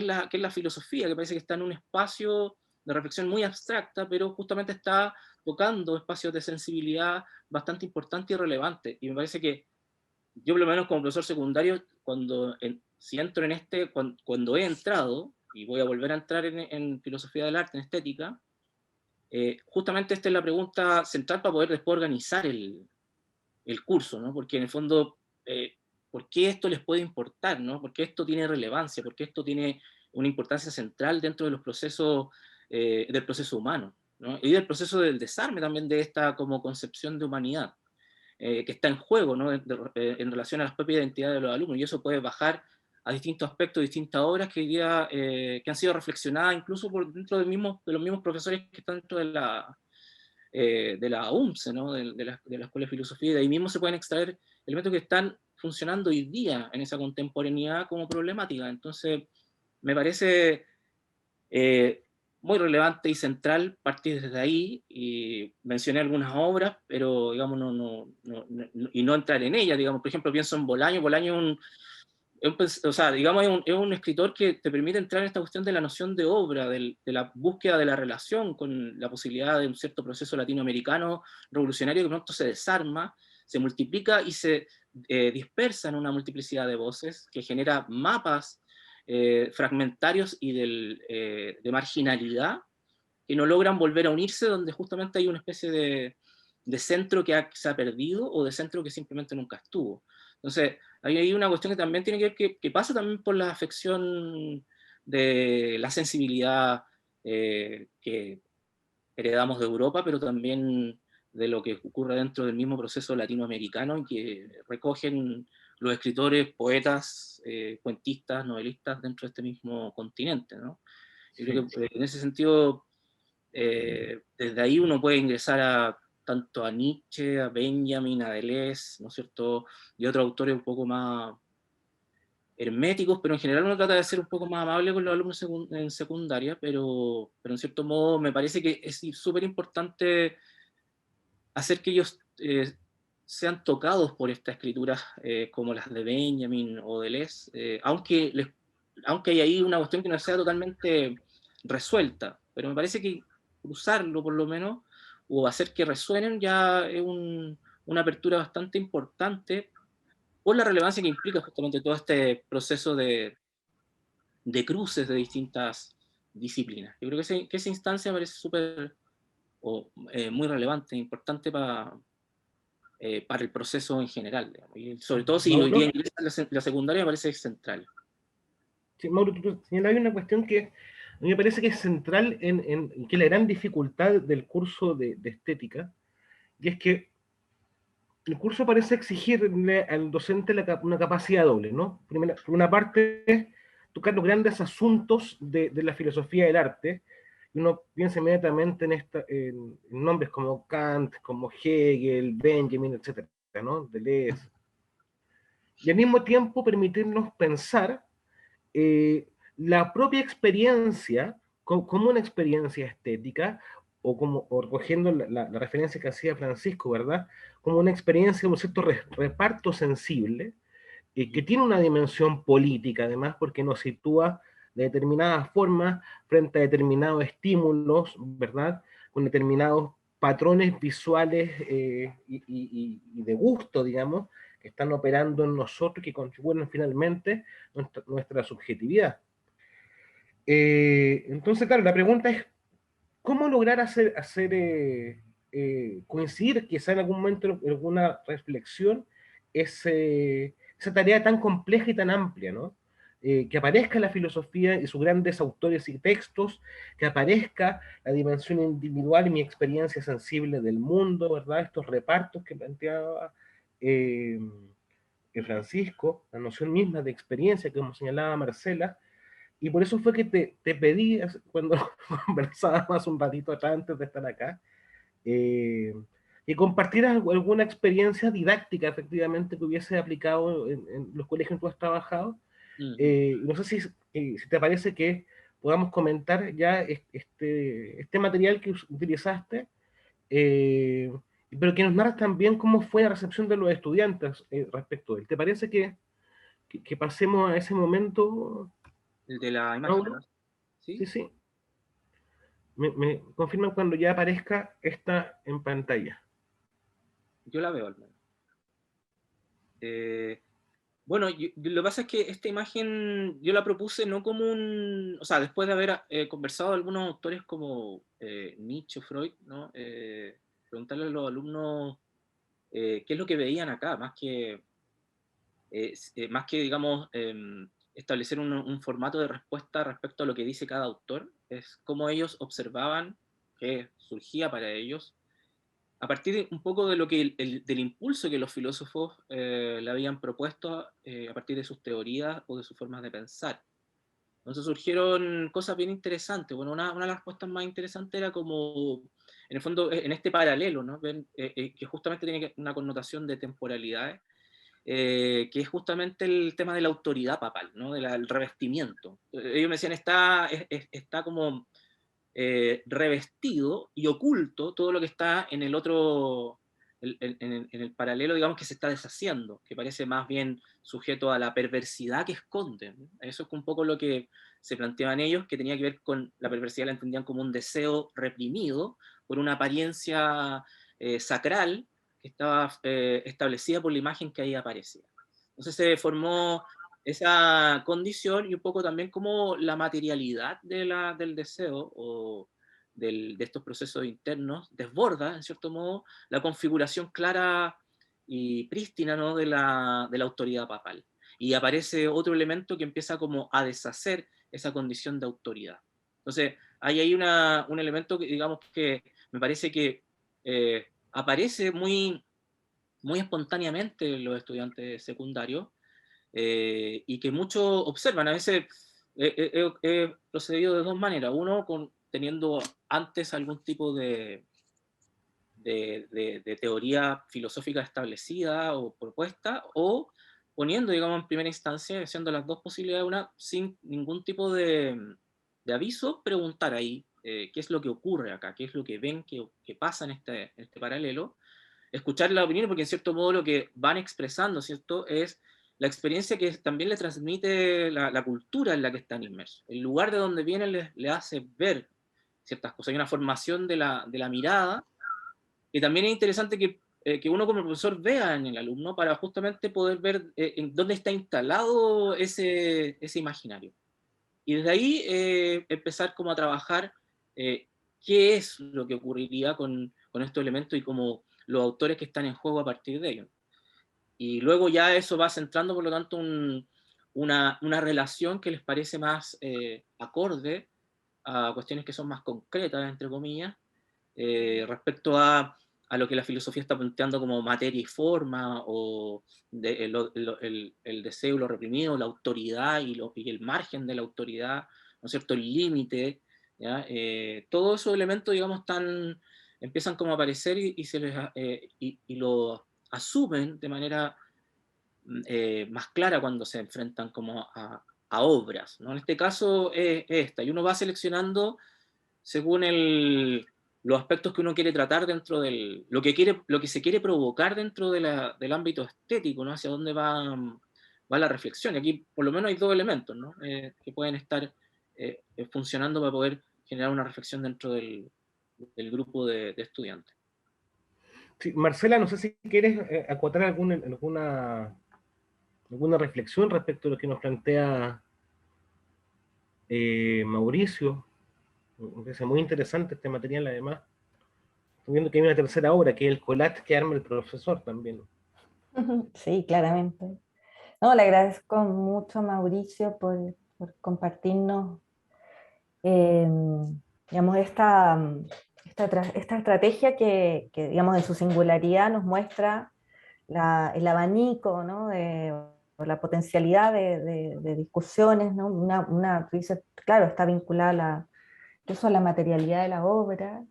E: la filosofía, que parece que está en un espacio de reflexión muy abstracta, pero justamente está tocando espacios de sensibilidad bastante importantes y relevantes. Y me parece que yo, por lo menos como profesor secundario, si entro en cuando he entrado, y voy a volver a entrar en filosofía del arte, en estética, justamente esta es la pregunta central para poder después organizar el curso, ¿no? Porque en el fondo, ¿por qué esto les puede importar, ¿no? ¿Por qué esto tiene relevancia? ¿Por qué esto tiene una importancia central dentro de los procesos, del proceso humano, ¿no? Y del proceso del desarme también de esta como concepción de humanidad, que está en juego, ¿no?, en relación a las propias identidades de los alumnos, y eso puede bajar a distintos aspectos, distintas obras que hoy día, que han sido reflexionadas incluso por dentro de los mismos profesores que están dentro de la UMSE, ¿no?, de la Escuela de Filosofía, y de ahí mismo se pueden extraer elementos que están funcionando hoy día en esa contemporaneidad como problemática. Entonces, me parece muy relevante y central partir desde ahí, y mencioné algunas obras, pero digamos, y no entrar en ellas. Digamos, por ejemplo, pienso en Bolaño. Bolaño o sea, digamos, es un escritor que te permite entrar en esta cuestión de la noción de obra, de la búsqueda de la relación con la posibilidad de un cierto proceso latinoamericano revolucionario que pronto se desarma, se multiplica y se dispersa en una multiplicidad de voces que genera mapas fragmentarios y de marginalidad que no logran volver a unirse, donde justamente hay una especie de centro que se ha perdido, o de centro que simplemente nunca estuvo. Entonces, hay una cuestión que también tiene que ver, que pasa también por la afección de la sensibilidad que heredamos de Europa, pero también de lo que ocurre dentro del mismo proceso latinoamericano, y que recogen los escritores, poetas, cuentistas, novelistas dentro de este mismo continente, ¿no? Yo creo que en ese sentido, desde ahí uno puede ingresar tanto a Nietzsche, a Benjamin, a Deleuze, ¿no es cierto?, y otros autores un poco más herméticos, pero en general uno trata de ser un poco más amable con los alumnos en secundaria, pero en cierto modo me parece que es súper importante hacer que ellos sean tocados por estas escrituras como las de Benjamin o Deleuze, aunque aunque hay ahí una cuestión que no sea totalmente resuelta, pero me parece que usarlo por lo menos, o hacer que resuenen, ya es una apertura bastante importante por la relevancia que implica justamente todo este proceso de cruces de distintas disciplinas. Yo creo que esa instancia me parece súper, muy relevante, importante para el proceso en general, digamos. Y sobre todo si hoy día
A: Mauro,
E: ingresa la secundaria, me parece central.
A: sí, Mauro, tú señalabas una cuestión que a mí me parece que es central en que la gran dificultad del curso de estética, y es que el curso parece exigirle al docente una capacidad doble, ¿no? Primera, por una parte, tocar los grandes asuntos de la filosofía del arte, y uno piensa inmediatamente en nombres como Kant, como Hegel, Benjamin, etcétera, ¿no? Deleuze. Y al mismo tiempo permitirnos pensar la propia experiencia como una experiencia estética, o recogiendo la referencia que hacía Francisco, ¿verdad? Como una experiencia, un cierto reparto sensible, que tiene una dimensión política, además, porque nos sitúa de determinadas formas frente a determinados estímulos, ¿verdad? Con determinados patrones visuales y de gusto, digamos, que están operando en nosotros, que contribuyen finalmente nuestra subjetividad. Entonces, claro, la pregunta es, ¿cómo lograr hacer coincidir quizá en algún momento, en alguna reflexión, esa tarea tan compleja y tan amplia, ¿no? Que aparezca la filosofía y sus grandes autores y textos, que aparezca la dimensión individual y mi experiencia sensible del mundo, ¿verdad? Estos repartos que planteaba eh, Francisco, la noción misma de experiencia, como señalaba Marcela, y por eso fue que te pedí, cuando conversábamos un ratito atrás antes de estar acá, eh, que compartieras alguna experiencia didáctica efectivamente que hubiese aplicado en los colegios en que tú has trabajado. No sé si te parece que podamos comentar ya este material que utilizaste, eh, pero que nos narras también cómo fue la recepción de los estudiantes respecto a él. ¿Te parece que pasemos a ese momento,
E: El de la imagen, ¿no?
A: Mauro? Sí,
E: ¿Sí?
A: sí. Me confirman cuando ya aparezca esta en pantalla.
E: Yo la veo al menos. Bueno, lo que pasa es que esta imagen yo la propuse no como un, o sea, después de haber conversado con algunos autores como Nietzsche o Freud, ¿no? Preguntarle a los alumnos qué es lo que veían acá, más que digamos, establecer un formato de respuesta respecto a lo que dice cada autor, es cómo ellos observaban que surgía para ellos a partir un poco de lo que del impulso que los filósofos le habían propuesto a partir de sus teorías o de sus formas de pensar. Entonces surgieron cosas bien interesantes. Bueno, una de las respuestas más interesantes era como, en el fondo, en este paralelo, ¿no? Ven, que justamente tiene una connotación de temporalidades, que es justamente el tema de la autoridad papal, ¿no? Del revestimiento. Ellos me decían, está como revestido y oculto todo lo que está en el otro, en el paralelo, digamos, que se está deshaciendo, que parece más bien sujeto a la perversidad que esconde, ¿no? Eso es un poco lo que se planteaban ellos, que tenía que ver con la perversidad, la entendían como un deseo reprimido por una apariencia sacral que estaba establecida por la imagen que ahí aparecía. Entonces se formó esa condición y un poco también como la materialidad del deseo o de estos procesos internos desborda, en cierto modo, la configuración clara y prístina, ¿no? de la autoridad papal. Y aparece otro elemento que empieza como a deshacer esa condición de autoridad. Entonces, hay ahí un elemento que, digamos, que me parece que aparece muy espontáneamente en los estudiantes secundarios, y que muchos observan. A veces he procedido de dos maneras. Uno, teniendo antes algún tipo de teoría filosófica establecida o propuesta, o poniendo, digamos, en primera instancia, haciendo las dos posibilidades, una sin ningún tipo de aviso, preguntar ahí qué es lo que ocurre acá, qué es lo que ven que pasa en este paralelo, escuchar la opinión, porque en cierto modo lo que van expresando, ¿cierto?, es la experiencia que también le transmite la cultura en la que están inmersos. El lugar de donde vienen le hace ver ciertas cosas. Hay una formación de la mirada, y también es interesante que uno como profesor vea en el alumno para justamente poder ver en dónde está instalado ese imaginario. Y desde ahí empezar como a trabajar qué es lo que ocurriría con estos elementos y como los autores que están en juego a partir de ellos. Y luego ya eso va centrando, por lo tanto, una relación que les parece más acorde a cuestiones que son más concretas, entre comillas, respecto a lo que la filosofía está planteando como materia y forma, o el deseo, lo reprimido, la autoridad y el margen de la autoridad, ¿no es cierto?, el límite, ¿ya? Todos esos elementos, digamos, empiezan como a aparecer y lo asumen de manera más clara cuando se enfrentan como a obras, ¿no? En este caso es esta, y uno va seleccionando según los aspectos que uno quiere tratar dentro lo que se quiere provocar dentro del ámbito estético, ¿no? Hacia dónde va la reflexión. Y aquí por lo menos hay dos elementos, ¿no? Que pueden estar funcionando para poder generar una reflexión dentro del grupo de estudiantes.
A: Sí, Marcela, no sé si quieres acotar alguna reflexión respecto a lo que nos plantea Mauricio. Me parece muy interesante este material, además. Estoy viendo que hay una tercera obra, que es el collage que arma el profesor también.
B: Sí, claramente. No, le agradezco mucho a Mauricio por compartirnos digamos, esta estrategia que, digamos, en su singularidad nos muestra el abanico, ¿no? O la potencialidad de discusiones, ¿no? Tú dices, claro, está vinculada incluso a la materialidad de la obra,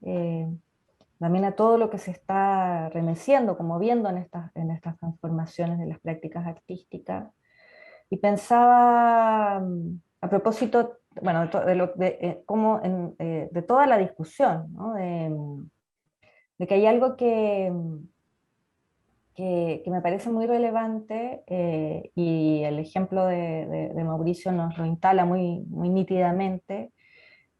B: también a todo lo que se está remeciendo, como viendo en estas transformaciones de las prácticas artísticas. Y pensaba, a propósito, bueno, de toda la discusión, ¿no? De que hay algo que me parece muy relevante, y el ejemplo de Mauricio nos lo instala muy, muy nítidamente,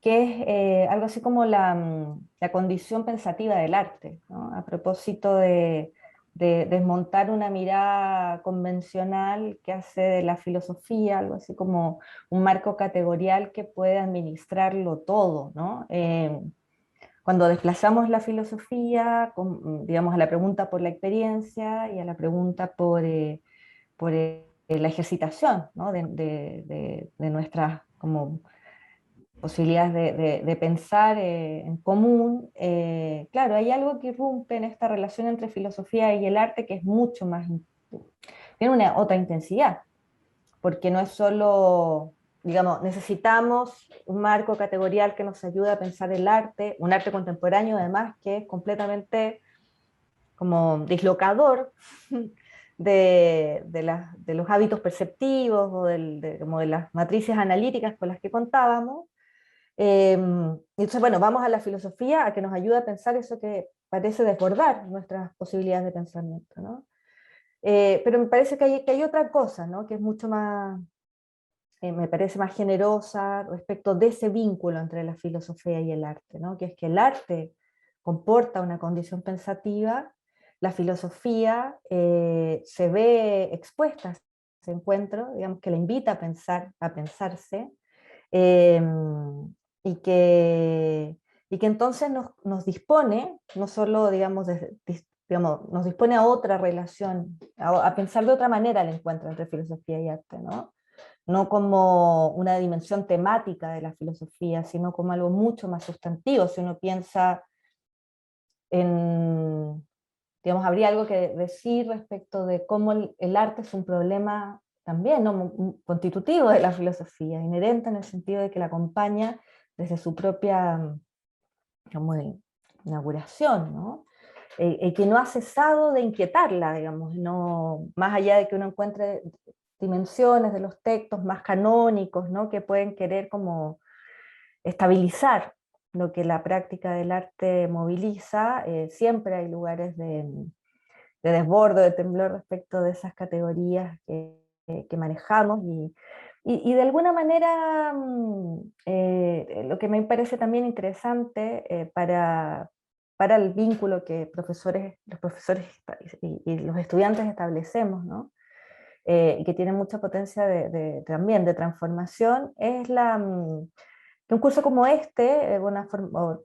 B: que es algo así como la condición pensativa del arte, ¿no? A propósito de desmontar una mirada convencional que hace de la filosofía algo así como un marco categorial que puede administrarlo todo, ¿no? Cuando desplazamos la filosofía, digamos, a la pregunta por la experiencia y a la pregunta por la ejercitación, ¿no? de nuestras como posibilidades de pensar en común, claro, hay algo que irrumpe en esta relación entre filosofía y el arte que es mucho más, tiene una otra intensidad, porque no es solo, digamos, necesitamos un marco categorial que nos ayude a pensar el arte, un arte contemporáneo además que es completamente como dislocador de los hábitos perceptivos o como de las matrices analíticas con las que contábamos. Entonces, bueno, vamos a la filosofía a que nos ayude a pensar eso que parece desbordar nuestras posibilidades de pensamiento, ¿no? Pero me parece que hay otra cosa, ¿no? Que es mucho más, me parece más generosa respecto de ese vínculo entre la filosofía y el arte, ¿no? Que es que el arte comporta una condición pensativa, la filosofía se ve expuesta a ese encuentro, digamos que la invita a pensar, a pensarse, eh, y que entonces nos dispone, no solo, digamos, digamos, nos dispone a otra relación, a pensar de otra manera el encuentro entre filosofía y arte, ¿no? No como una dimensión temática de la filosofía, sino como algo mucho más sustantivo. Si uno piensa en, digamos, habría algo que decir respecto de cómo el arte es un problema también, ¿no? Constitutivo de la filosofía, inherente en el sentido de que la acompaña desde su propia como inauguración, ¿no? Que no ha cesado de inquietarla, digamos, no, más allá de que uno encuentre dimensiones de los textos más canónicos, ¿no? Que pueden querer como estabilizar lo que la práctica del arte moviliza, siempre hay lugares de desbordo, de temblor respecto de esas categorías que manejamos y de alguna manera lo que me parece también interesante para el vínculo que los profesores y los estudiantes establecemos, ¿no? Y que tiene mucha potencia también de transformación, es que un curso como este,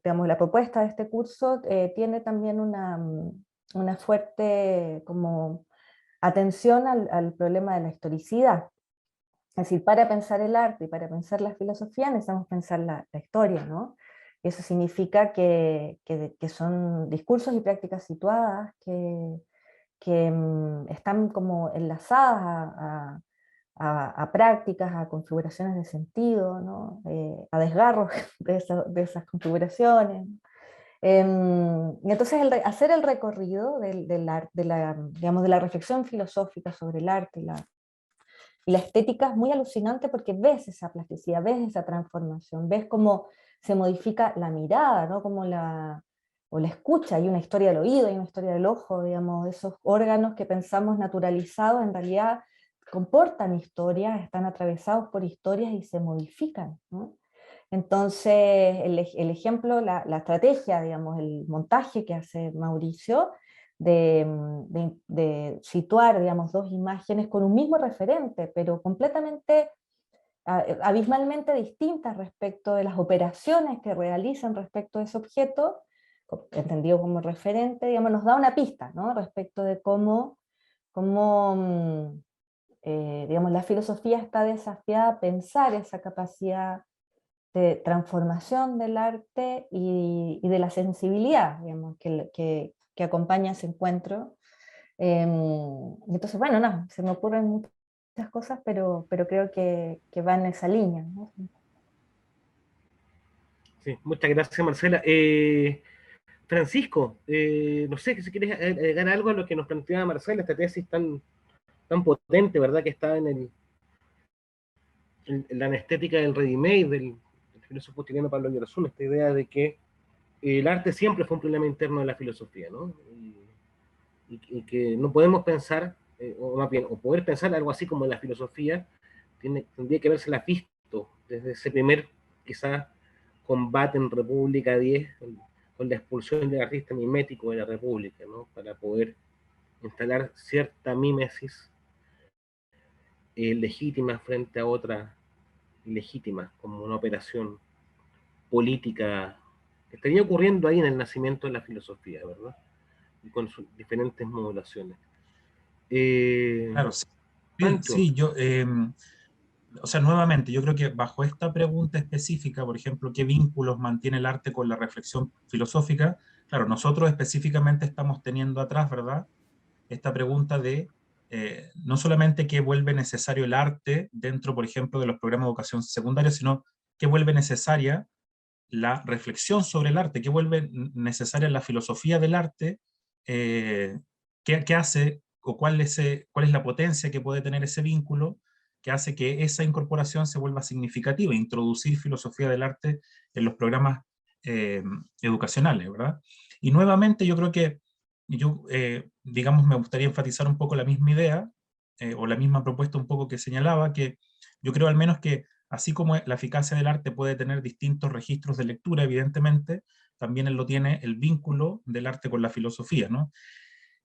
B: digamos, la propuesta de este curso tiene también una fuerte como atención al problema de la historicidad. Es decir, para pensar el arte y para pensar la filosofía necesitamos pensar la historia, ¿no? Y eso significa que son discursos y prácticas situadas que están como enlazadas a prácticas, a configuraciones de sentido, ¿no? A desgarros de esas configuraciones. Y entonces hacer el recorrido digamos, de la reflexión filosófica sobre el arte y la estética es muy alucinante porque ves esa plasticidad, ves esa transformación, ves cómo se modifica la mirada, ¿no? Como o la escucha, hay una historia del oído, hay una historia del ojo, digamos, esos órganos que pensamos naturalizados en realidad comportan historias, están atravesados por historias y se modifican, ¿no? Entonces, el ejemplo, la estrategia, digamos, el montaje que hace Mauricio de situar, digamos, dos imágenes con un mismo referente, pero completamente, abismalmente distintas respecto de las operaciones que realizan respecto a ese objeto, entendido como referente, digamos, nos da una pista, ¿no? Respecto de cómo digamos, la filosofía está desafiada a pensar esa capacidad de transformación del arte y de la sensibilidad, digamos, que acompaña ese encuentro. Entonces, bueno, no, se me ocurren muchas cosas, pero creo que va en esa línea, ¿no?
A: Sí, muchas gracias, Marcela. Francisco, no sé si quieres agregar algo a lo que nos planteaba Marcela, esta tesis tan potente, ¿verdad? Que está en la anestética del ready-made del filósofo chileno Pablo Oyarzún, esta idea de que el arte siempre fue un problema interno de la filosofía, ¿no? Y que no podemos pensar, o más bien, o poder pensar algo así como la filosofía, tendría que haberse la visto desde ese primer, quizás, combate en República 10, con la expulsión del artista mimético de la República, ¿no? Para poder instalar cierta mímesis legítima frente a otra ilegítima, como una operación política que estaría ocurriendo ahí en el nacimiento de la filosofía, ¿verdad? Y con sus diferentes modulaciones.
D: Claro, sí, sí,
A: Pancho,
D: sí, o sea, nuevamente, yo creo que bajo esta pregunta específica, por ejemplo, ¿qué vínculos mantiene el arte con la reflexión filosófica? Claro, nosotros específicamente estamos teniendo atrás, ¿verdad? Esta pregunta de no solamente qué vuelve necesario el arte dentro, por ejemplo, de los programas de educación secundaria, sino qué vuelve necesaria la reflexión sobre el arte, qué vuelve necesaria la filosofía del arte, qué hace o cuál es la potencia que puede tener ese vínculo que hace que esa incorporación se vuelva significativa, introducir filosofía del arte en los programas educacionales, ¿verdad? Y nuevamente yo creo que digamos, me gustaría enfatizar un poco la misma idea, o la misma propuesta un poco que señalaba, que yo creo al menos que así como la eficacia del arte puede tener distintos registros de lectura, evidentemente, también él lo tiene el vínculo del arte con la filosofía, ¿no?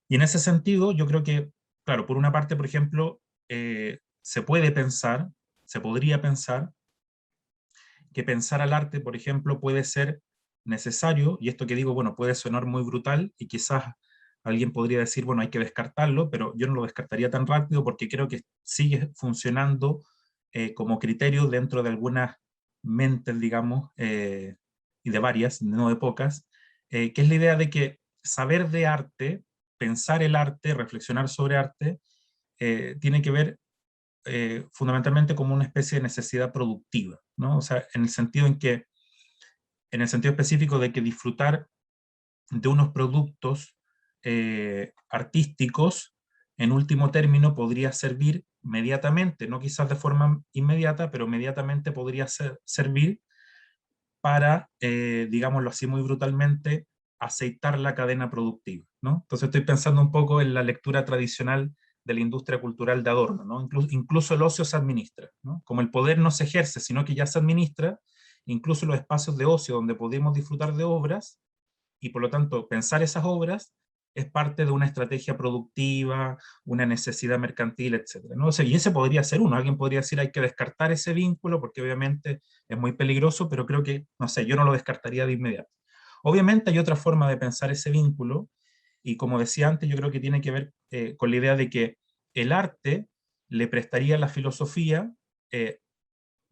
D: Y en ese sentido, yo creo que, claro, por una parte, por ejemplo, se podría pensar que pensar al arte, por ejemplo, puede ser necesario, y esto que digo, bueno, puede sonar muy brutal, y quizás alguien podría decir, bueno, hay que descartarlo, pero yo no lo descartaría tan rápido porque creo que sigue funcionando como criterio dentro de algunas mentes, digamos, y de varias, no de pocas, que es la idea de que saber de arte, pensar el arte, reflexionar sobre arte, tiene que ver fundamentalmente como una especie de necesidad productiva, ¿no? O sea, en el sentido específico de que disfrutar de unos productos artísticos, en último término, podría servir mediatamente, no quizás de forma inmediata, pero mediatamente podría servir para, digámoslo así muy brutalmente, aceitar la cadena productiva, ¿no? Entonces estoy pensando un poco en la lectura tradicional de la industria cultural de adorno, ¿no? Incluso el ocio se administra, ¿no? Como el poder no se ejerce, sino que ya se administra, incluso los espacios de ocio donde podemos disfrutar de obras, y por lo tanto pensar esas obras es parte de una estrategia productiva, una necesidad mercantil, etcétera, ¿no? O sea, y ese podría ser uno. Alguien podría decir hay que descartar ese vínculo porque obviamente es muy peligroso, pero creo que, no sé, yo no lo descartaría de inmediato. Obviamente hay otra forma de pensar ese vínculo, y como decía antes, yo creo que tiene que ver con la idea de que el arte le prestaría a la filosofía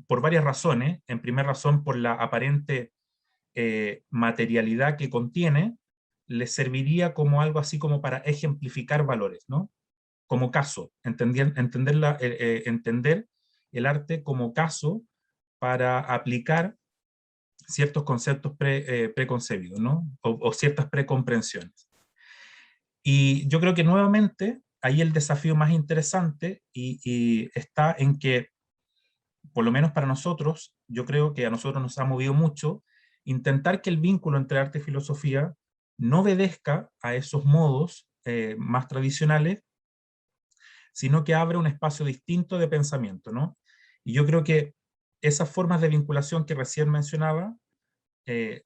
D: por varias razones. En primera razón, por la aparente materialidad que contiene, le serviría como algo así como para ejemplificar valores, ¿no? Como caso, entender el arte como caso para aplicar ciertos conceptos preconcebidos, ¿no? O ciertas precomprensiones. Y yo creo que nuevamente ahí el desafío más interesante y está en que, por lo menos para nosotros, yo creo que a nosotros nos ha movido mucho intentar que el vínculo entre arte y filosofía no obedezca a esos modos más tradicionales, sino que abra un espacio distinto de pensamiento, ¿no? Y yo creo que esas formas de vinculación que recién mencionaba, eh,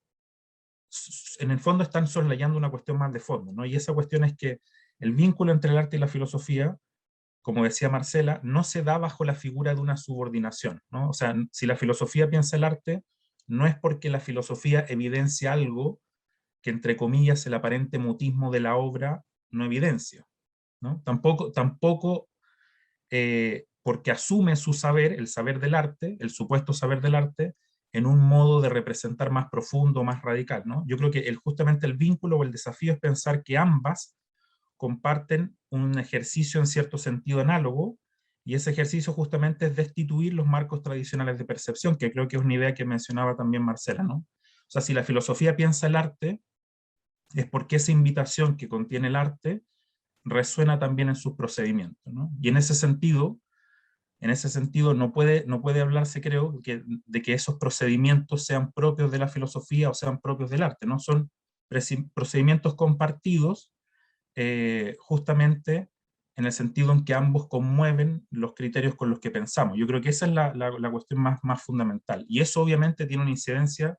D: en el fondo están soslayando una cuestión más de fondo, ¿no? Y esa cuestión es que el vínculo entre el arte y la filosofía, como decía Marcela, no se da bajo la figura de una subordinación, ¿no? O sea, si la filosofía piensa el arte, no es porque la filosofía evidencia algo que, entre comillas, el aparente mutismo de la obra no evidencia, ¿no? Tampoco porque asume su saber, el saber del arte, el supuesto saber del arte, en un modo de representar más profundo, más radical, ¿no? Yo creo que justamente el vínculo o el desafío es pensar que ambas comparten un ejercicio en cierto sentido análogo, y ese ejercicio justamente es destituir los marcos tradicionales de percepción, que creo que es una idea que mencionaba también Marcela, ¿no? O sea, si la filosofía piensa el arte, es porque esa invitación que contiene el arte resuena también en sus procedimientos, ¿no? Y en ese sentido no puede hablarse, creo, de que esos procedimientos sean propios de la filosofía o sean propios del arte, ¿no? Son procedimientos compartidos justamente en el sentido en que ambos conmueven los criterios con los que pensamos. Yo creo que esa es la cuestión más fundamental. Y eso obviamente tiene una incidencia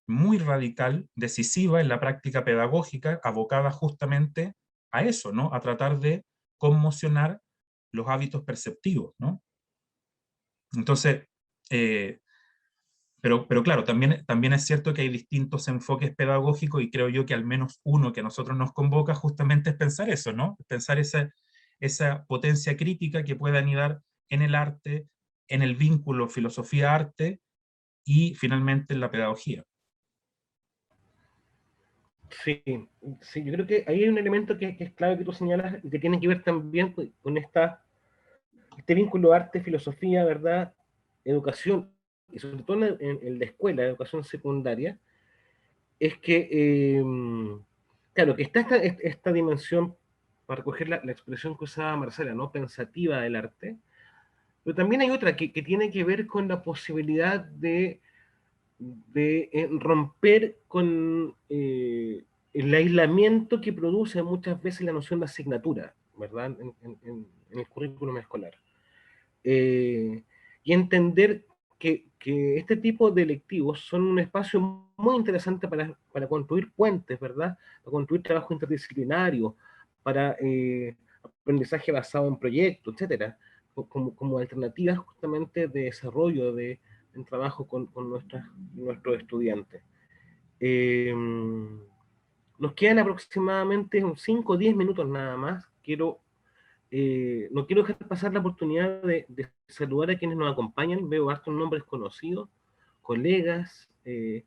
D: muy radical, decisiva en la práctica pedagógica, abocada justamente a eso, ¿no? A tratar de conmocionar los hábitos perceptivos, ¿no? Entonces, pero claro, también es cierto que hay distintos enfoques pedagógicos, y creo yo que al menos uno que a nosotros nos convoca justamente es pensar eso, ¿no? Pensar esa potencia crítica que puede anidar en el arte, en el vínculo filosofía-arte y finalmente en la pedagogía.
A: Sí, sí, yo creo que ahí hay un elemento que es clave que tú señalas y que tiene que ver también con este vínculo arte-filosofía, ¿verdad? Educación, y sobre todo en la escuela, educación secundaria, es que, claro, que está esta dimensión, para recoger la expresión que usaba Marcela, ¿no? Pensativa del arte, pero también hay otra que tiene que ver con la posibilidad de romper con el aislamiento que produce muchas veces la noción de asignatura, ¿verdad? En el currículum escolar. Y entender que este tipo de electivos son un espacio muy interesante para construir puentes, ¿verdad? Para construir trabajo interdisciplinario, para aprendizaje basado en proyectos, etcétera, como alternativas justamente de desarrollo en trabajo con nuestros estudiantes. Nos quedan aproximadamente 5 o 10 minutos nada más. No quiero dejar pasar la oportunidad de saludar a quienes nos acompañan. Veo hartos nombres conocidos, colegas, eh,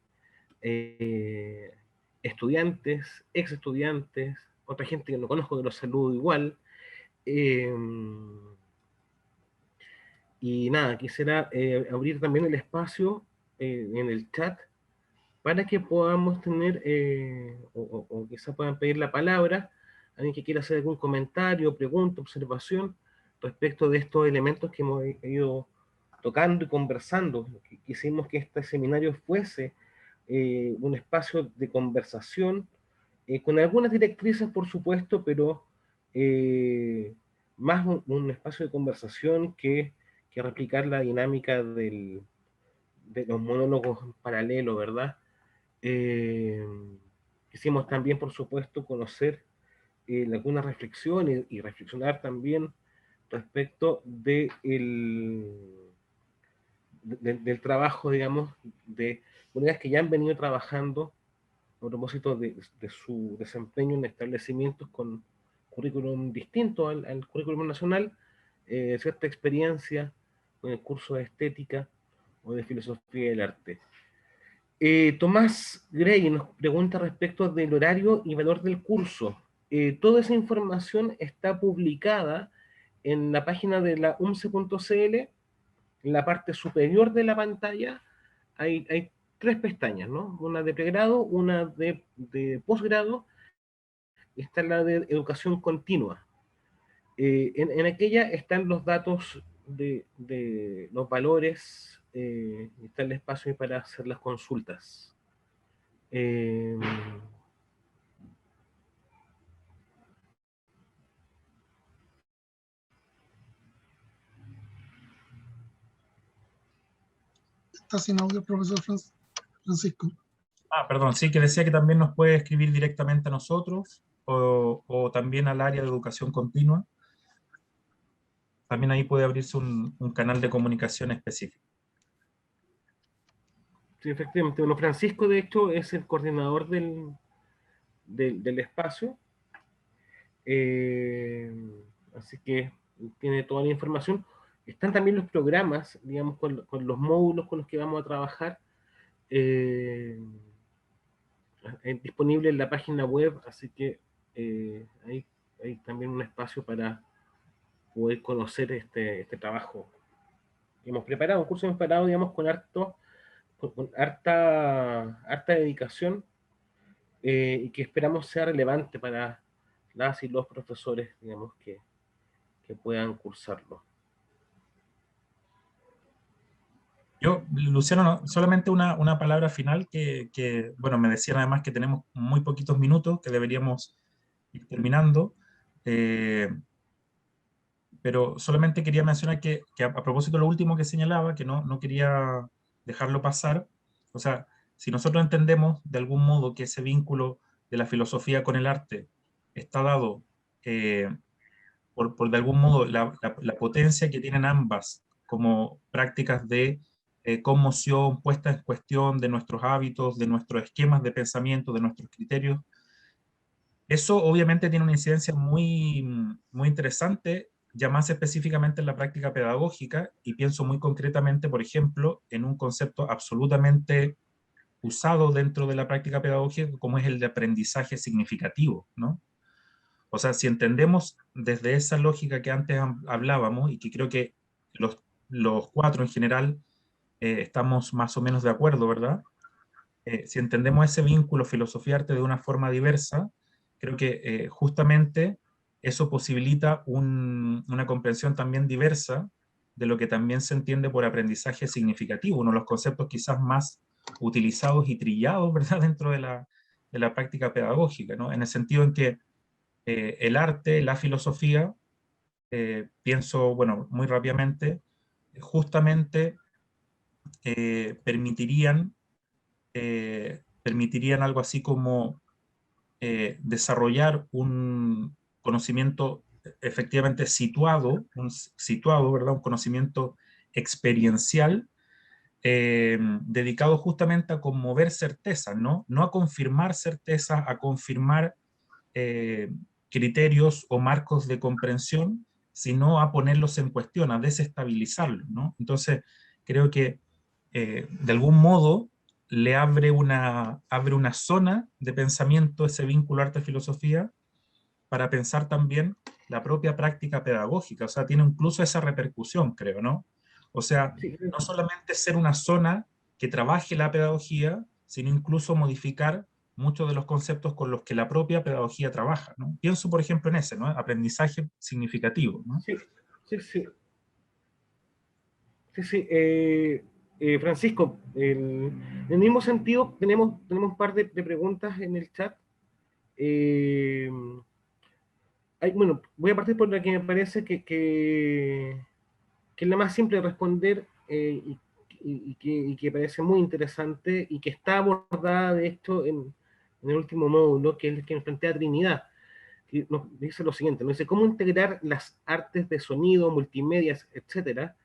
A: estudiantes, ex estudiantes, otra gente que no conozco que los saludo igual. Eh, y nada, quisiera abrir también el espacio en el chat para que podamos tener, o quizá puedan pedir la palabra, alguien que quiera hacer algún comentario, pregunta, observación respecto de estos elementos que hemos ido tocando y conversando. Quisimos que este seminario fuese un espacio de conversación, con algunas directrices, por supuesto, pero más un espacio de conversación que replicar la dinámica de los monólogos en paralelo, ¿verdad? Quisimos también, por supuesto, conocer algunas reflexiones y reflexionar también respecto del trabajo, digamos, de colegas que ya han venido trabajando a propósito de su desempeño en establecimientos con currículum distinto al currículum nacional, cierta experiencia con el curso de estética o de filosofía del arte. Tomás Gray nos pregunta respecto del horario y valor del curso. Toda esa información está publicada en la página de la umce.cl. En la parte superior de la pantalla hay tres pestañas, ¿no? Una de pregrado, una de posgrado, y está la de educación continua. En aquella están los datos de los valores, está el espacio para hacer las consultas. Eh,
C: Está sin audio el profesor Francisco.
D: Perdón, sí, que decía que también nos puede escribir directamente a nosotros o también al área de educación continua. También ahí puede abrirse un canal de comunicación específico.
A: sí, efectivamente. Bueno, Francisco, de hecho, es el coordinador del espacio. Así que tiene toda la información. Están también los programas, digamos, con los módulos con los que vamos a trabajar, disponible en la página web, así que hay también un espacio para poder conocer este trabajo que hemos preparado, un curso que hemos preparado, digamos, con harta dedicación, y que esperamos sea relevante para las y los profesores, digamos, que puedan cursarlo.
D: Yo, Luciano, solamente una palabra final bueno, me decían además que tenemos muy poquitos minutos, que deberíamos ir terminando, pero solamente quería mencionar que a propósito de lo último que señalaba, que no quería dejarlo pasar, o sea, si nosotros entendemos de algún modo que ese vínculo de la filosofía con el arte está dado por de algún modo la potencia que tienen ambas como prácticas de conmoción, puesta en cuestión de nuestros hábitos, de nuestros esquemas de pensamiento, de nuestros criterios. Eso obviamente tiene una incidencia muy interesante, ya más específicamente en la práctica pedagógica, y pienso muy concretamente, por ejemplo, en un concepto absolutamente usado dentro de la práctica pedagógica, como es el de aprendizaje significativo, ¿no? O sea, si entendemos desde esa lógica que antes hablábamos, y que creo que los cuatro en general estamos más o menos de acuerdo, ¿verdad? Si entendemos ese vínculo filosofía-arte de una forma diversa, creo que justamente eso posibilita una comprensión también diversa de lo que también se entiende por aprendizaje significativo, uno de los conceptos quizás más utilizados y trillados, ¿verdad?, dentro de la práctica pedagógica, ¿no? En el sentido en que el arte, la filosofía, pienso, bueno, muy rápidamente, justamente permitirían algo así como desarrollar un conocimiento efectivamente situado, ¿verdad? Un conocimiento experiencial dedicado justamente a conmover certezas, ¿no? No a confirmar certezas, a confirmar criterios o marcos de comprensión, sino a ponerlos en cuestión, a desestabilizarlos, ¿no? Entonces, creo que de algún modo le abre una zona de pensamiento ese vínculo arte-filosofía para pensar también la propia práctica pedagógica, o sea, tiene incluso esa repercusión, creo, ¿no? O sea,
A: Sí,
D: no solamente ser una zona que trabaje la pedagogía, sino incluso modificar muchos de los conceptos con los que la propia pedagogía trabaja, ¿no? Pienso, por ejemplo, en ese, ¿no? Aprendizaje significativo, ¿no?
A: sí, sí, sí. Sí, sí. Francisco, en el mismo sentido, tenemos un par de preguntas en el chat. Eh, bueno, voy a partir por la que me parece que es la más simple de responder y que parece muy interesante y que está abordada, de hecho, en el último módulo, que es el que nos plantea Trinidad, que nos dice lo siguiente, nos dice cómo integrar las artes de sonido, multimedias, etcétera,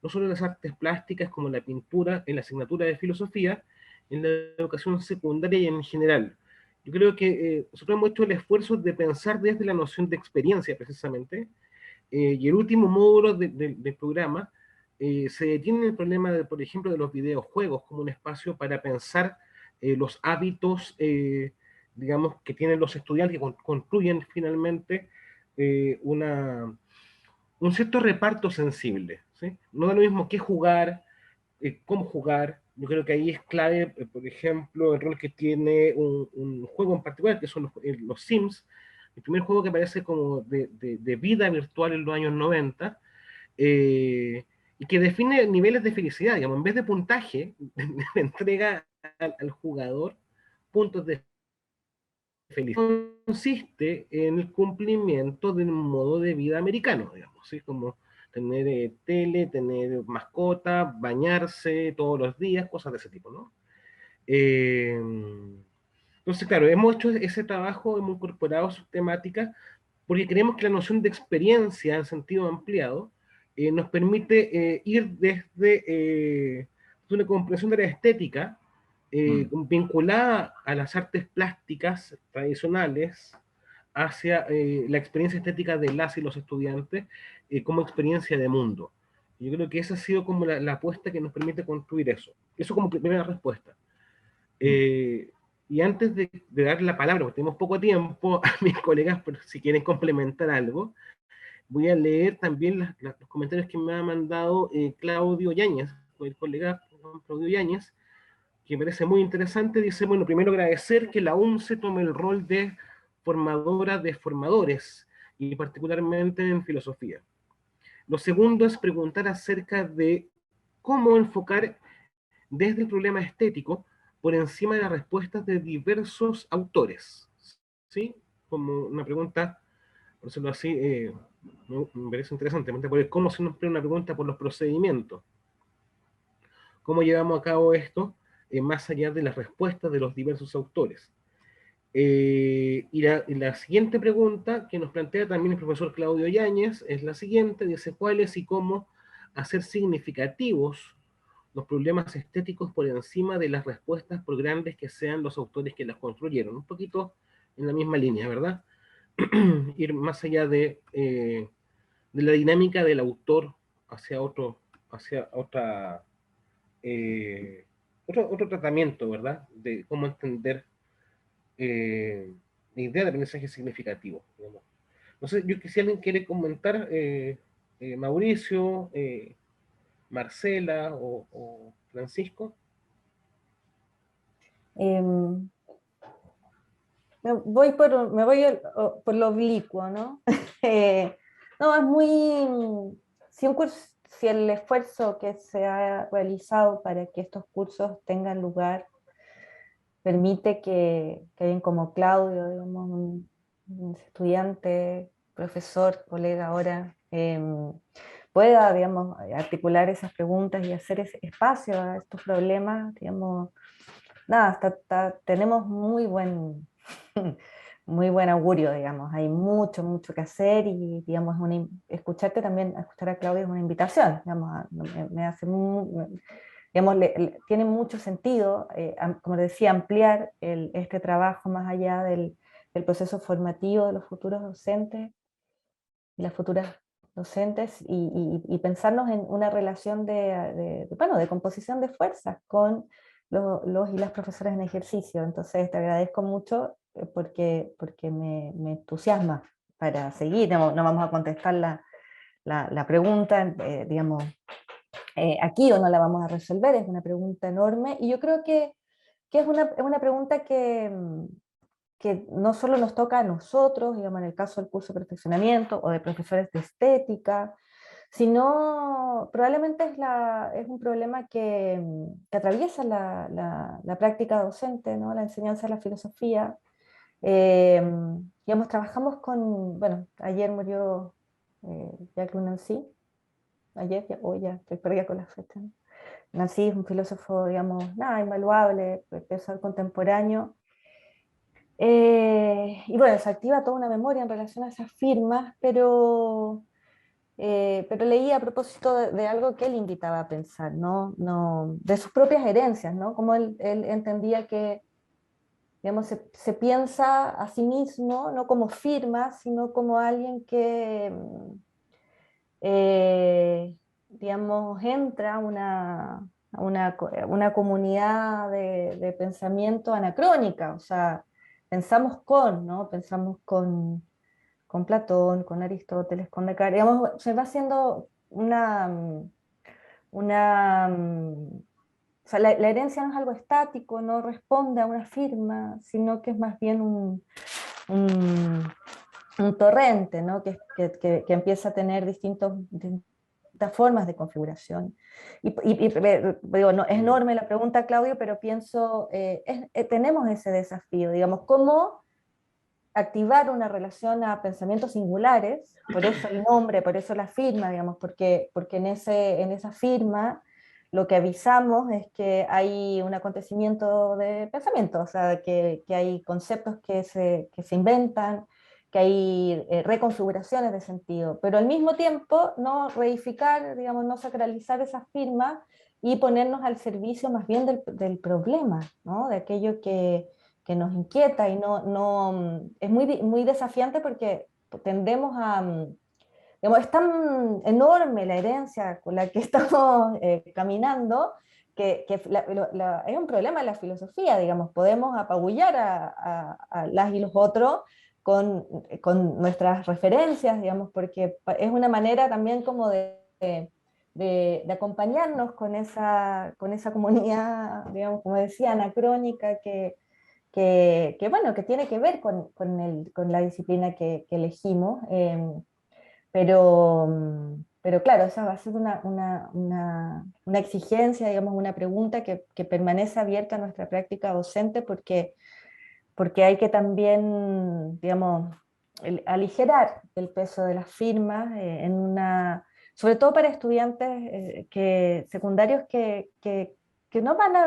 A: no solo las artes plásticas como la pintura en la asignatura de filosofía, en la educación secundaria y en general. Yo creo que nosotros hemos hecho el esfuerzo de pensar desde la noción de experiencia, precisamente, y el último módulo del programa se detiene en el problema, de, por ejemplo, de los videojuegos como un espacio para pensar los hábitos, digamos, que tienen los estudiantes que construyen finalmente un cierto reparto sensible. ¿Sí? No es lo mismo que jugar, cómo jugar. Yo creo que ahí es clave, por ejemplo, el rol que tiene un juego en particular, que son los Sims, el primer juego que aparece como de vida virtual en los años 90, y que define niveles de felicidad, digamos, en vez de puntaje, le entrega al jugador puntos de felicidad. Consiste en el cumplimiento de un modo de vida americano, digamos, ¿sí? Como tener tele, tener mascota, bañarse todos los días, cosas de ese tipo, ¿no? Eh, entonces, claro, hemos hecho ese trabajo, hemos incorporado sus temáticas, porque creemos que la noción de experiencia en sentido ampliado nos permite ir desde una comprensión de la estética vinculada a las artes plásticas tradicionales hacia la experiencia estética de las y los estudiantes como experiencia de mundo. Yo creo que esa ha sido como la apuesta que nos permite construir eso. Eso como primera respuesta. Eh, y antes de dar la palabra, porque tenemos poco tiempo, a mis colegas, por si quieren complementar algo, voy a leer también los comentarios que me ha mandado Claudio Yáñez, el colega Claudio Yáñez, que me parece muy interesante. Dice, bueno, primero agradecer que la UNCE tome el rol de formadora de formadores, y particularmente en filosofía. Lo segundo es preguntar acerca de cómo enfocar desde el problema estético por encima de las respuestas de diversos autores. ¿Sí? Como una pregunta, por decirlo así, me parece interesante, porque cómo se nos pone una pregunta por los procedimientos. ¿Cómo llevamos a cabo esto más allá de las respuestas de los diversos autores? Y la siguiente pregunta que nos plantea también el profesor Claudio Yáñez es la siguiente, dice, ¿cuáles y cómo hacer significativos los problemas estéticos por encima de las respuestas, por grandes que sean los autores que las construyeron? Un poquito en la misma línea, ¿verdad? Ir más allá de la dinámica del autor hacia hacia eh, otro tratamiento, ¿verdad? De cómo entender la idea de aprendizaje significativo, digamos. No sé, yo si alguien quiere comentar, Mauricio, Marcela o Francisco.
B: Em, me voy por lo oblicuo, ¿no? No, es muy, si el esfuerzo que se ha realizado para que estos cursos tengan lugar permite que alguien como Claudio, digamos, un estudiante, profesor, colega ahora, pueda, digamos, articular esas preguntas y hacer ese espacio a estos problemas, digamos, nada, tenemos muy buen augurio, digamos, hay mucho que hacer y, digamos, escucharte también, escuchar a Claudio es una invitación, digamos, me hace digamos, tiene mucho sentido, como decía, ampliar este trabajo más allá del proceso formativo de los futuros docentes y las futuras docentes y pensarnos en una relación bueno, de composición de fuerzas con los y las profesoras en ejercicio. Entonces te agradezco mucho porque me entusiasma para seguir. No vamos a contestar la pregunta, digamos, aquí o no la vamos a resolver, es una pregunta enorme y yo creo que es una pregunta que no solo nos toca a nosotros, digamos, en el caso del curso de perfeccionamiento o de profesores de estética, sino probablemente es un problema que atraviesa la práctica docente, ¿no? La enseñanza de la filosofía. digamos, trabajamos con, bueno, ayer murió Jacques Nancy, ayer, ya, hoy ya estoy perdida con la fecha, ¿no? Nancy es un filósofo, digamos, nada, invaluable, pensar contemporáneo. Y bueno, se activa toda una memoria en relación a esas firmas, pero leí a propósito de algo que él invitaba a pensar, ¿no? No, de sus propias herencias, ¿no? Como él entendía que, digamos, se piensa a sí mismo, no como firma, sino como alguien que, digamos, entra a una comunidad de pensamiento anacrónica, o sea, pensamos con, ¿no? Pensamos con Platón, con Aristóteles, con Descartes, digamos, se va haciendo o sea, la herencia no es algo estático, no responde a una firma, sino que es más bien un, un torrente, ¿no? Que empieza a tener distintas formas de configuración. Digo, no, es enorme la pregunta, Claudio, pero pienso, tenemos ese desafío, digamos, ¿cómo activar una relación a pensamientos singulares? Por eso el nombre, por eso la firma, digamos, porque en esa firma lo que avisamos es que hay un acontecimiento de pensamiento, o sea, que hay conceptos que se inventan, que hay reconfiguraciones de sentido, pero al mismo tiempo no reificar, digamos, no sacralizar esa firma y ponernos al servicio más bien del problema, ¿no? De aquello que nos inquieta y es muy desafiante porque tendemos a, digamos, es tan enorme la herencia con la que estamos caminando que es un problema de la filosofía, digamos, podemos apabullar a las y los otros con nuestras referencias, digamos, porque es una manera también como de acompañarnos con esa comunidad, digamos, como decía, anacrónica bueno, que tiene que ver con la disciplina que elegimos, pero claro, esa va a ser una exigencia, digamos, una pregunta que permanece abierta a nuestra práctica docente porque hay que también, digamos, aligerar el peso de las firmas sobre todo para estudiantes secundarios que no van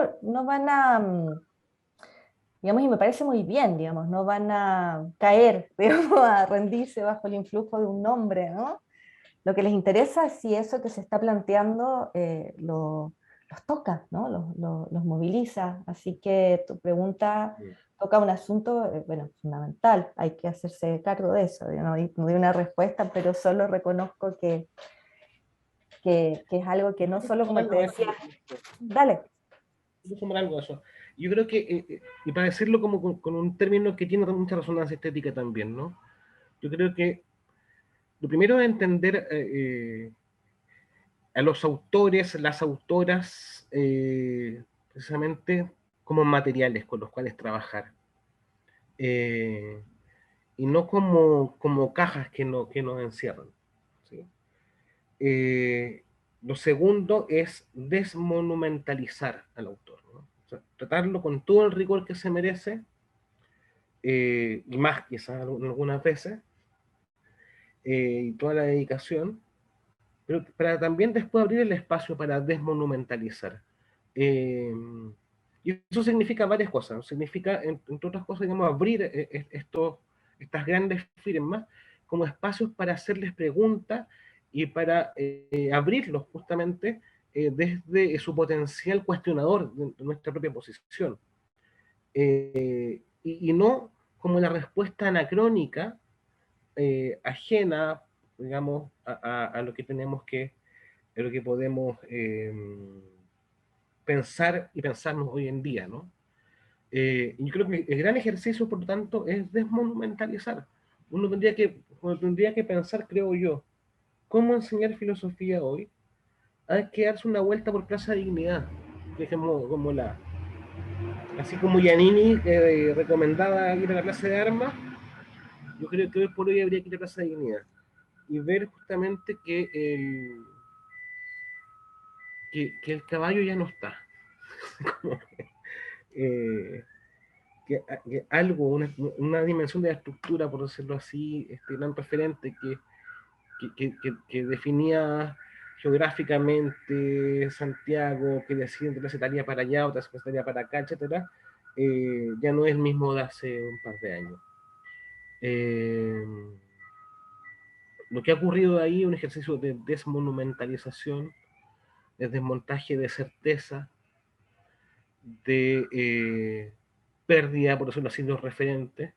B: a digamos, y me parece muy bien, digamos, no van a caer, digamos, a rendirse bajo el influjo de un nombre, ¿no? Lo que les interesa es si eso que se está planteando los toca, ¿no? Los moviliza. Así que tu pregunta toca un asunto, bueno, fundamental. Hay que hacerse cargo de eso. Yo no di una respuesta, pero solo reconozco que es algo que no solo, como te decía, dale.
A: Quiero sumar algo a eso. Yo creo que, y para decirlo como con un término que tiene mucha resonancia estética también, ¿no? Yo creo que lo primero es entender a los autores, las autoras, precisamente como materiales con los cuales trabajar. Eh, y no como cajas que nos encierran. ¿Sí? Lo segundo es desmonumentalizar al autor, ¿no? O sea, tratarlo con todo el rigor que se merece, y más quizás algunas veces, y toda la dedicación, pero para también después abrir el espacio para desmonumentalizar. Eh, y eso significa varias cosas, ¿no? Significa, entre otras cosas, digamos, abrir estas grandes firmas como espacios para hacerles preguntas y para abrirlos justamente desde su potencial cuestionador de nuestra propia posición. Y no como la respuesta anacrónica, ajena, digamos, a lo que tenemos a lo que podemos pensar y pensarnos hoy en día, ¿no? Y yo creo que el gran ejercicio, por lo tanto, es desmonumentalizar. Uno tendría que pensar, creo yo, cómo enseñar filosofía hoy. Hay que darse una vuelta por Plaza Dignidad, como así como Giannini recomendaba ir a la Plaza de Armas. Yo creo que hoy por hoy habría que ir a Plaza Dignidad y ver justamente que el caballo ya no está. Como, eh, que algo, una dimensión de la estructura, por decirlo así, este gran referente que definía geográficamente Santiago, que decía entre la secretaría para allá, otra secretaría para acá, etcétera, ya no es el mismo de hace un par de años. Lo que ha ocurrido ahí es un ejercicio de desmonumentalización, de desmontaje de certeza, de pérdida, por decirlo así, de los referentes.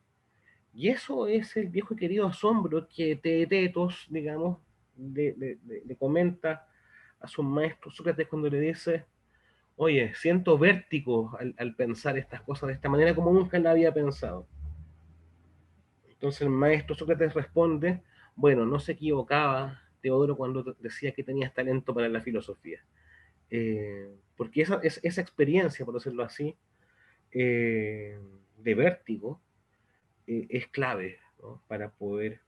A: Y eso es el viejo y querido asombro que Teetetos, digamos, le comenta a su maestro Sócrates cuando le dice: oye, siento vértigo al pensar estas cosas de esta manera como nunca la había pensado. Entonces el maestro Sócrates responde: bueno, no se equivocaba Teodoro cuando decía que tenías talento para la filosofía. Porque esa experiencia, por decirlo así, de vértigo, es clave, ¿no? Para poder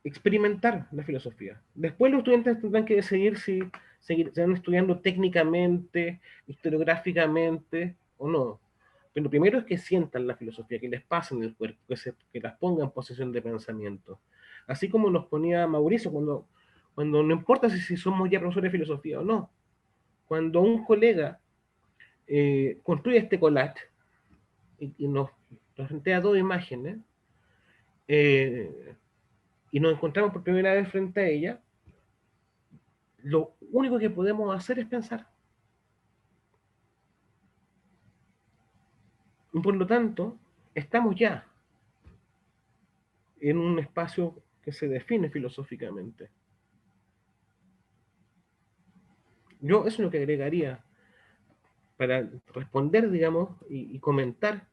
A: experimentar la filosofía. Después los estudiantes tendrán que decidir si seguirán estudiando técnicamente, historiográficamente o no. Pero primero es que sientan la filosofía, que les pasen el cuerpo, que las pongan en posición de pensamiento. Así como nos ponía Mauricio, cuando no importa si somos ya profesores de filosofía o no, cuando un colega construye este collage y nos plantea dos imágenes, y nos encontramos por primera vez frente a ella, lo único que podemos hacer es pensar. Y por lo tanto, estamos ya en un espacio que se define filosóficamente. Yo eso es lo que agregaría para responder, digamos, y comentar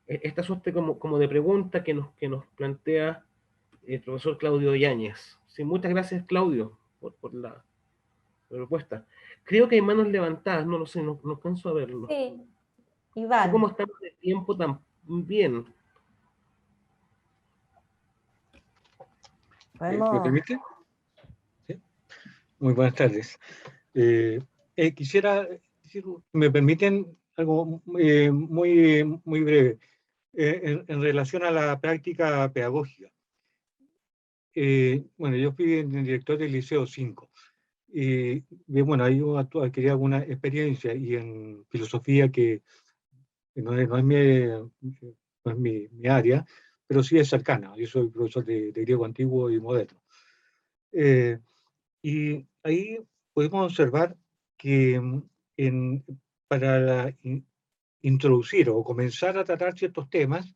A: esta suerte como de pregunta que nos plantea el profesor Claudio Yáñez. Sí, muchas gracias, Claudio, por la propuesta. Creo que hay manos levantadas, no lo sé, no alcanzo a verlo.
B: Sí,
A: No sé
B: Iván.
A: cómo estamos de tiempo tan bien.
F: ¿Me permite? ¿Sí? Muy buenas tardes. Quisiera decir, me permiten algo muy breve en relación a la práctica pedagógica. Bueno, yo fui el director del Liceo 5 y bueno, ahí yo adquirí alguna experiencia y en filosofía que no es mi área, pero sí es cercana. Yo soy profesor de griego antiguo y moderno. Y ahí podemos observar que para introducir o comenzar a tratar ciertos temas,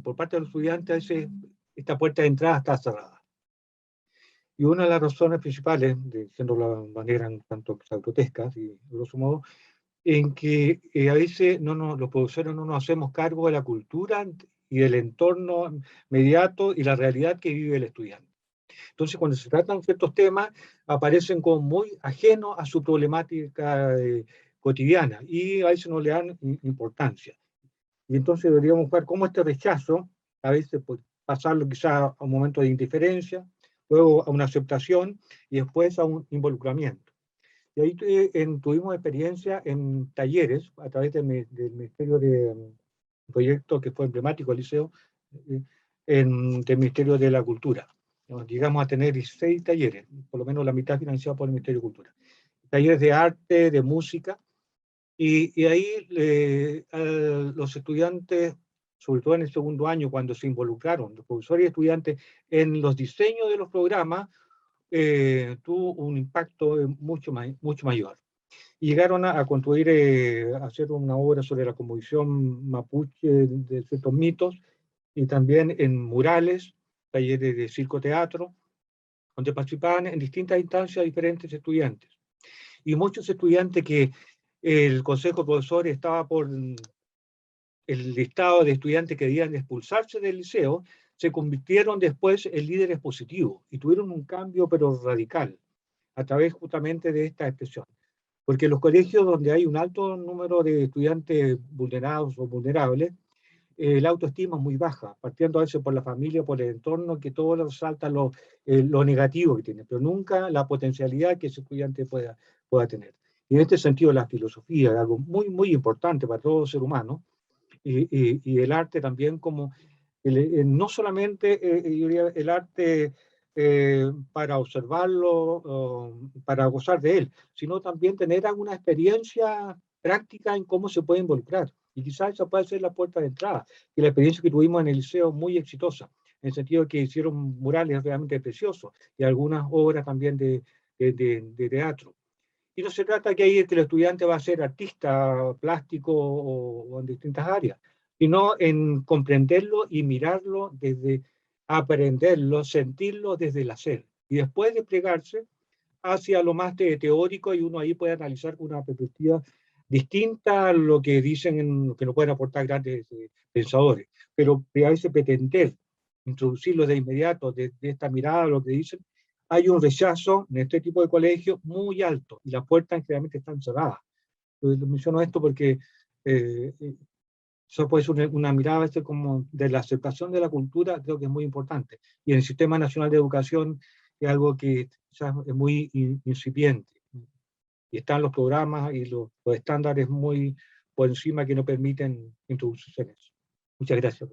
F: por parte de los estudiantes, esta puerta de entrada está cerrada. Y una de las razones principales, siendo la manera en tanto grotescas y grosso modo, en que a veces los profesores no nos hacemos cargo de la cultura y del entorno inmediato y la realidad que vive el estudiante. Entonces, cuando se tratan ciertos temas, aparecen como muy ajenos a su problemática cotidiana y a veces no le dan importancia. Y entonces deberíamos buscar cómo este rechazo, a veces pasarlo quizá a un momento de indiferencia, luego a una aceptación y después a un involucramiento. Y ahí tuvimos experiencia en talleres a través del Ministerio de Proyecto que fue emblemático del liceo, del Ministerio de la Cultura. Llegamos a tener 16 talleres, por lo menos la mitad financiados por el Ministerio de Cultura. Talleres de arte, de música, y ahí los estudiantes, sobre todo en el segundo año, cuando se involucraron, los profesores y estudiantes, en los diseños de los programas, tuvo un impacto mucho mayor. Y llegaron a construir, a hacer una obra sobre la composición mapuche de ciertos mitos, y también en murales, talleres de circo-teatro, donde participaban en distintas instancias diferentes estudiantes. Y muchos estudiantes que el Consejo de Profesores estaba por el listado de estudiantes que debían expulsarse del liceo, se convirtieron después en líderes positivos y tuvieron un cambio pero radical a través justamente de esta expresión. Porque los colegios donde hay un alto número de estudiantes vulnerados o vulnerables, la autoestima es muy baja, partiendo a veces por la familia, por el entorno, que todo resalta lo negativo que tiene, pero nunca la potencialidad que ese estudiante pueda tener. Y en este sentido la filosofía es algo muy, muy importante para todo ser humano, y el arte también como, no solamente yo diría, el arte para observarlo, para gozar de él, sino también tener alguna experiencia práctica en cómo se puede involucrar. Y quizás esa puede ser la puerta de entrada. Y la experiencia que tuvimos en el liceo muy exitosa, en el sentido de que hicieron murales realmente preciosos y algunas obras también de teatro. Y no se trata que ahí que el estudiante va a ser artista plástico o en distintas áreas, sino en comprenderlo y mirarlo desde aprenderlo, sentirlo desde el hacer. Y después desplegarse hacia lo más teórico, y uno ahí puede analizar con una perspectiva distinta a lo que dicen, que no pueden aportar grandes pensadores. Pero a veces pretender introducirlo de inmediato, de esta mirada, lo que dicen, hay un rechazo en este tipo de colegios muy alto y las puertas generalmente están cerradas. Lo menciono esto porque eso puede ser una mirada a veces como de la aceptación de la cultura, creo que es muy importante. Y en el Sistema Nacional de Educación es algo que quizás es muy incipiente. Y están los programas y los estándares muy por encima que no permiten introducirse en eso. Muchas gracias.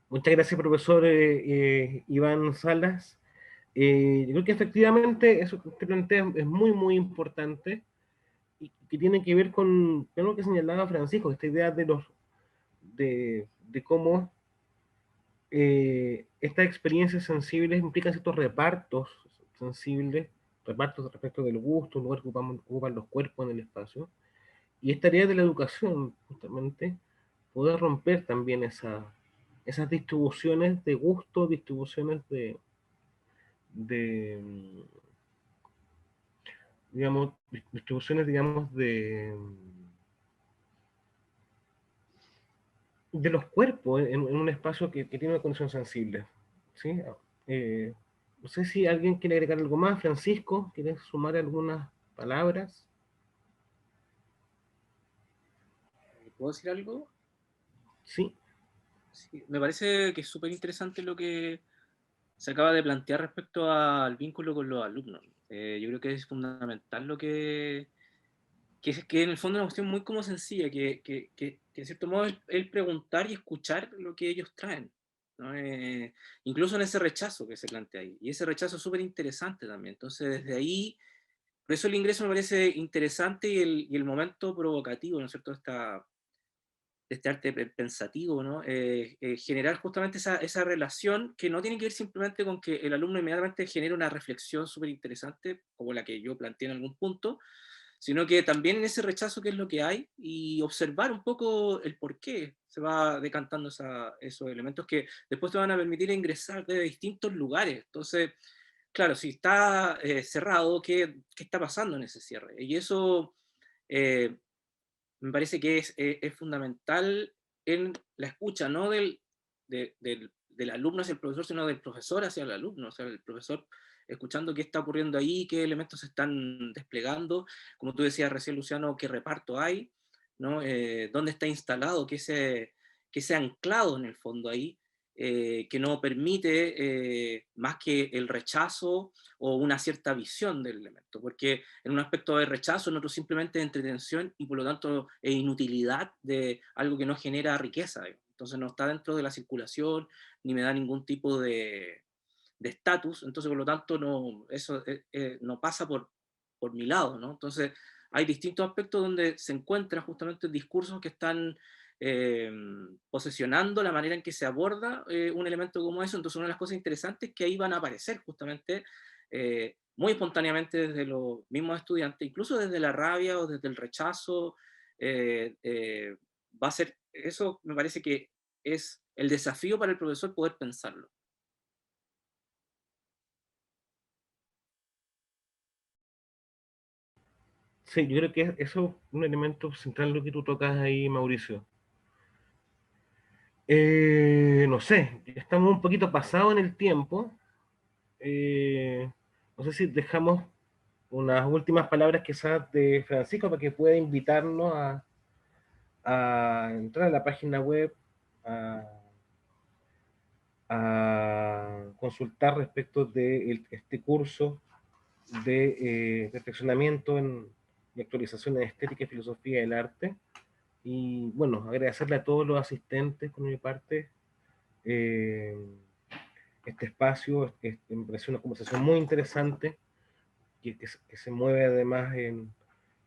A: Muchas gracias, profesor Iván Salas. Yo creo que efectivamente eso que usted plantea es muy, muy importante y que tiene que ver con lo que señalaba Francisco, esta idea de cómo estas experiencias sensibles implican ciertos repartos sensibles, repartos respecto del gusto, el lugar que ocupan los cuerpos en el espacio. Y esta tarea de la educación, justamente, poder romper también esas distribuciones de gusto, distribuciones de digamos, distribuciones, digamos, de los cuerpos en un espacio que tiene una condición sensible. ¿Sí? Eh, no sé si alguien quiere agregar algo más. Francisco, ¿quieres sumar algunas palabras?
E: ¿Puedo decir algo?
A: Sí.
E: Sí, me parece que es súper interesante lo que se acaba de plantear respecto al vínculo con los alumnos. Yo creo que es fundamental lo que en el fondo es una cuestión muy como sencilla, que en cierto modo es el preguntar y escuchar lo que ellos traen, ¿no? Incluso en ese rechazo que se plantea ahí. Y ese rechazo es súper interesante también. Entonces, desde ahí, por eso el ingreso me parece interesante y el momento provocativo, ¿no es cierto?, de este arte pensativo, ¿no? Generar justamente esa relación que no tiene que ver simplemente con que el alumno inmediatamente genere una reflexión súper interesante, como la que yo planteé en algún punto, sino que también en ese rechazo qué es lo que hay y observar un poco el por qué se va decantando esos elementos que después te van a permitir ingresar de distintos lugares. Entonces, claro, si está cerrado, ¿qué está pasando en ese cierre? Y eso eh, me parece que es fundamental en la escucha, no del alumno hacia el profesor, sino del profesor hacia el alumno, o sea, el profesor escuchando qué está ocurriendo ahí, qué elementos se están desplegando, como tú decías recién, Luciano, qué reparto hay, ¿no? Dónde está instalado, qué se ha anclado en el fondo ahí, que no permite más que el rechazo o una cierta visión del elemento, porque en un aspecto de rechazo, en otro simplemente de entretención y por lo tanto inutilidad de algo que no genera riqueza, digamos. Entonces no está dentro de la circulación ni me da ningún tipo de estatus, entonces por lo tanto eso no pasa por mi lado, ¿no? Entonces hay distintos aspectos donde se encuentran justamente discursos que están eh, posesionando la manera en que se aborda un elemento como eso. Entonces una de las cosas interesantes es que ahí van a aparecer justamente muy espontáneamente desde los mismos estudiantes, incluso desde la rabia o desde el rechazo, va a ser, eso me parece que es el desafío para el profesor poder pensarlo.
A: Sí, yo creo que eso es un elemento central lo que tú tocas ahí, Mauricio. No sé, estamos un poquito pasados en el tiempo. No sé si dejamos unas últimas palabras quizás de Francisco para que pueda invitarnos a entrar a la página web, a consultar respecto de este curso de perfeccionamiento y actualización en estética y filosofía del arte. Y bueno, agradecerle a todos los asistentes por mi parte. Este espacio me pareció una conversación muy interesante, que se mueve además en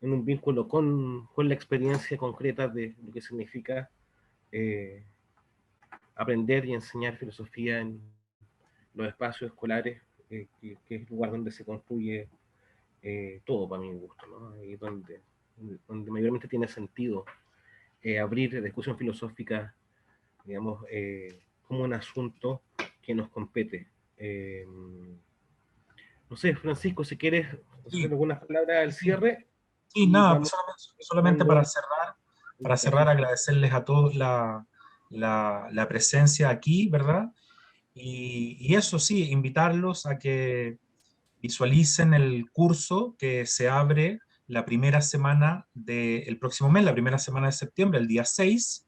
A: un vínculo con la experiencia concreta de lo que significa aprender y enseñar filosofía en los espacios escolares, que es el lugar donde se construye todo para mi gusto, ¿no? Y donde mayormente tiene sentido abrir la discusión filosófica, digamos, como un asunto que nos compete. No sé, Francisco, si quieres hacer algunas palabras al cierre.
D: Sí, nada,
A: vamos
D: solamente para cerrar, agradecerles a todos la presencia aquí, ¿verdad? Y eso sí, invitarlos a que visualicen el curso que se abre la primera semana del próximo mes, la primera semana de septiembre, el día 6,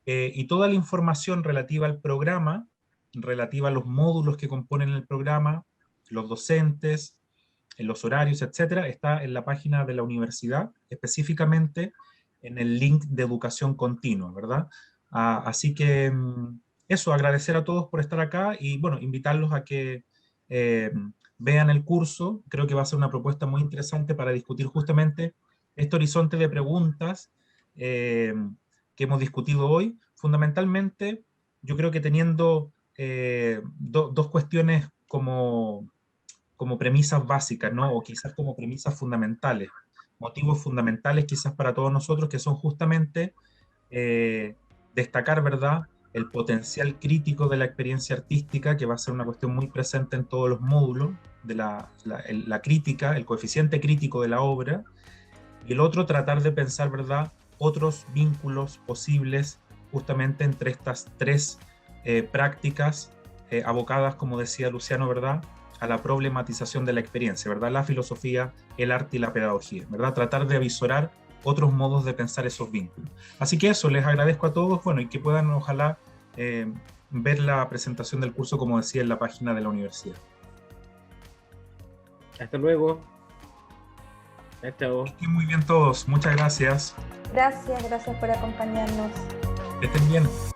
D: y toda la información relativa al programa, relativa a los módulos que componen el programa, los docentes, en los horarios, etcétera, está en la página de la universidad, específicamente en el link de educación continua, ¿verdad? Así que eso, agradecer a todos por estar acá y, bueno, invitarlos a que vean el curso. Creo que va a ser una propuesta muy interesante para discutir justamente este horizonte de preguntas que hemos discutido hoy. Fundamentalmente, yo creo que teniendo dos cuestiones como premisas básicas, ¿no? O quizás como premisas fundamentales, motivos fundamentales quizás para todos nosotros, que son justamente destacar, ¿verdad?, el potencial crítico de la experiencia artística, que va a ser una cuestión muy presente en todos los módulos, de la crítica, el coeficiente crítico de la obra, y el otro, tratar de pensar, ¿verdad?, otros vínculos posibles justamente entre estas tres prácticas abocadas, como decía Luciano, ¿verdad?, a la problematización de la experiencia, ¿verdad?, la filosofía, el arte y la pedagogía, ¿verdad?, tratar de avisorar otros modos de pensar esos vínculos. Así que eso, les agradezco a todos, bueno, y que puedan ojalá ver la presentación del curso, como decía, en la página de la universidad.
A: Hasta luego. Chao.
D: Estén muy bien todos, muchas gracias.
B: Gracias por acompañarnos.
D: Que estén bien.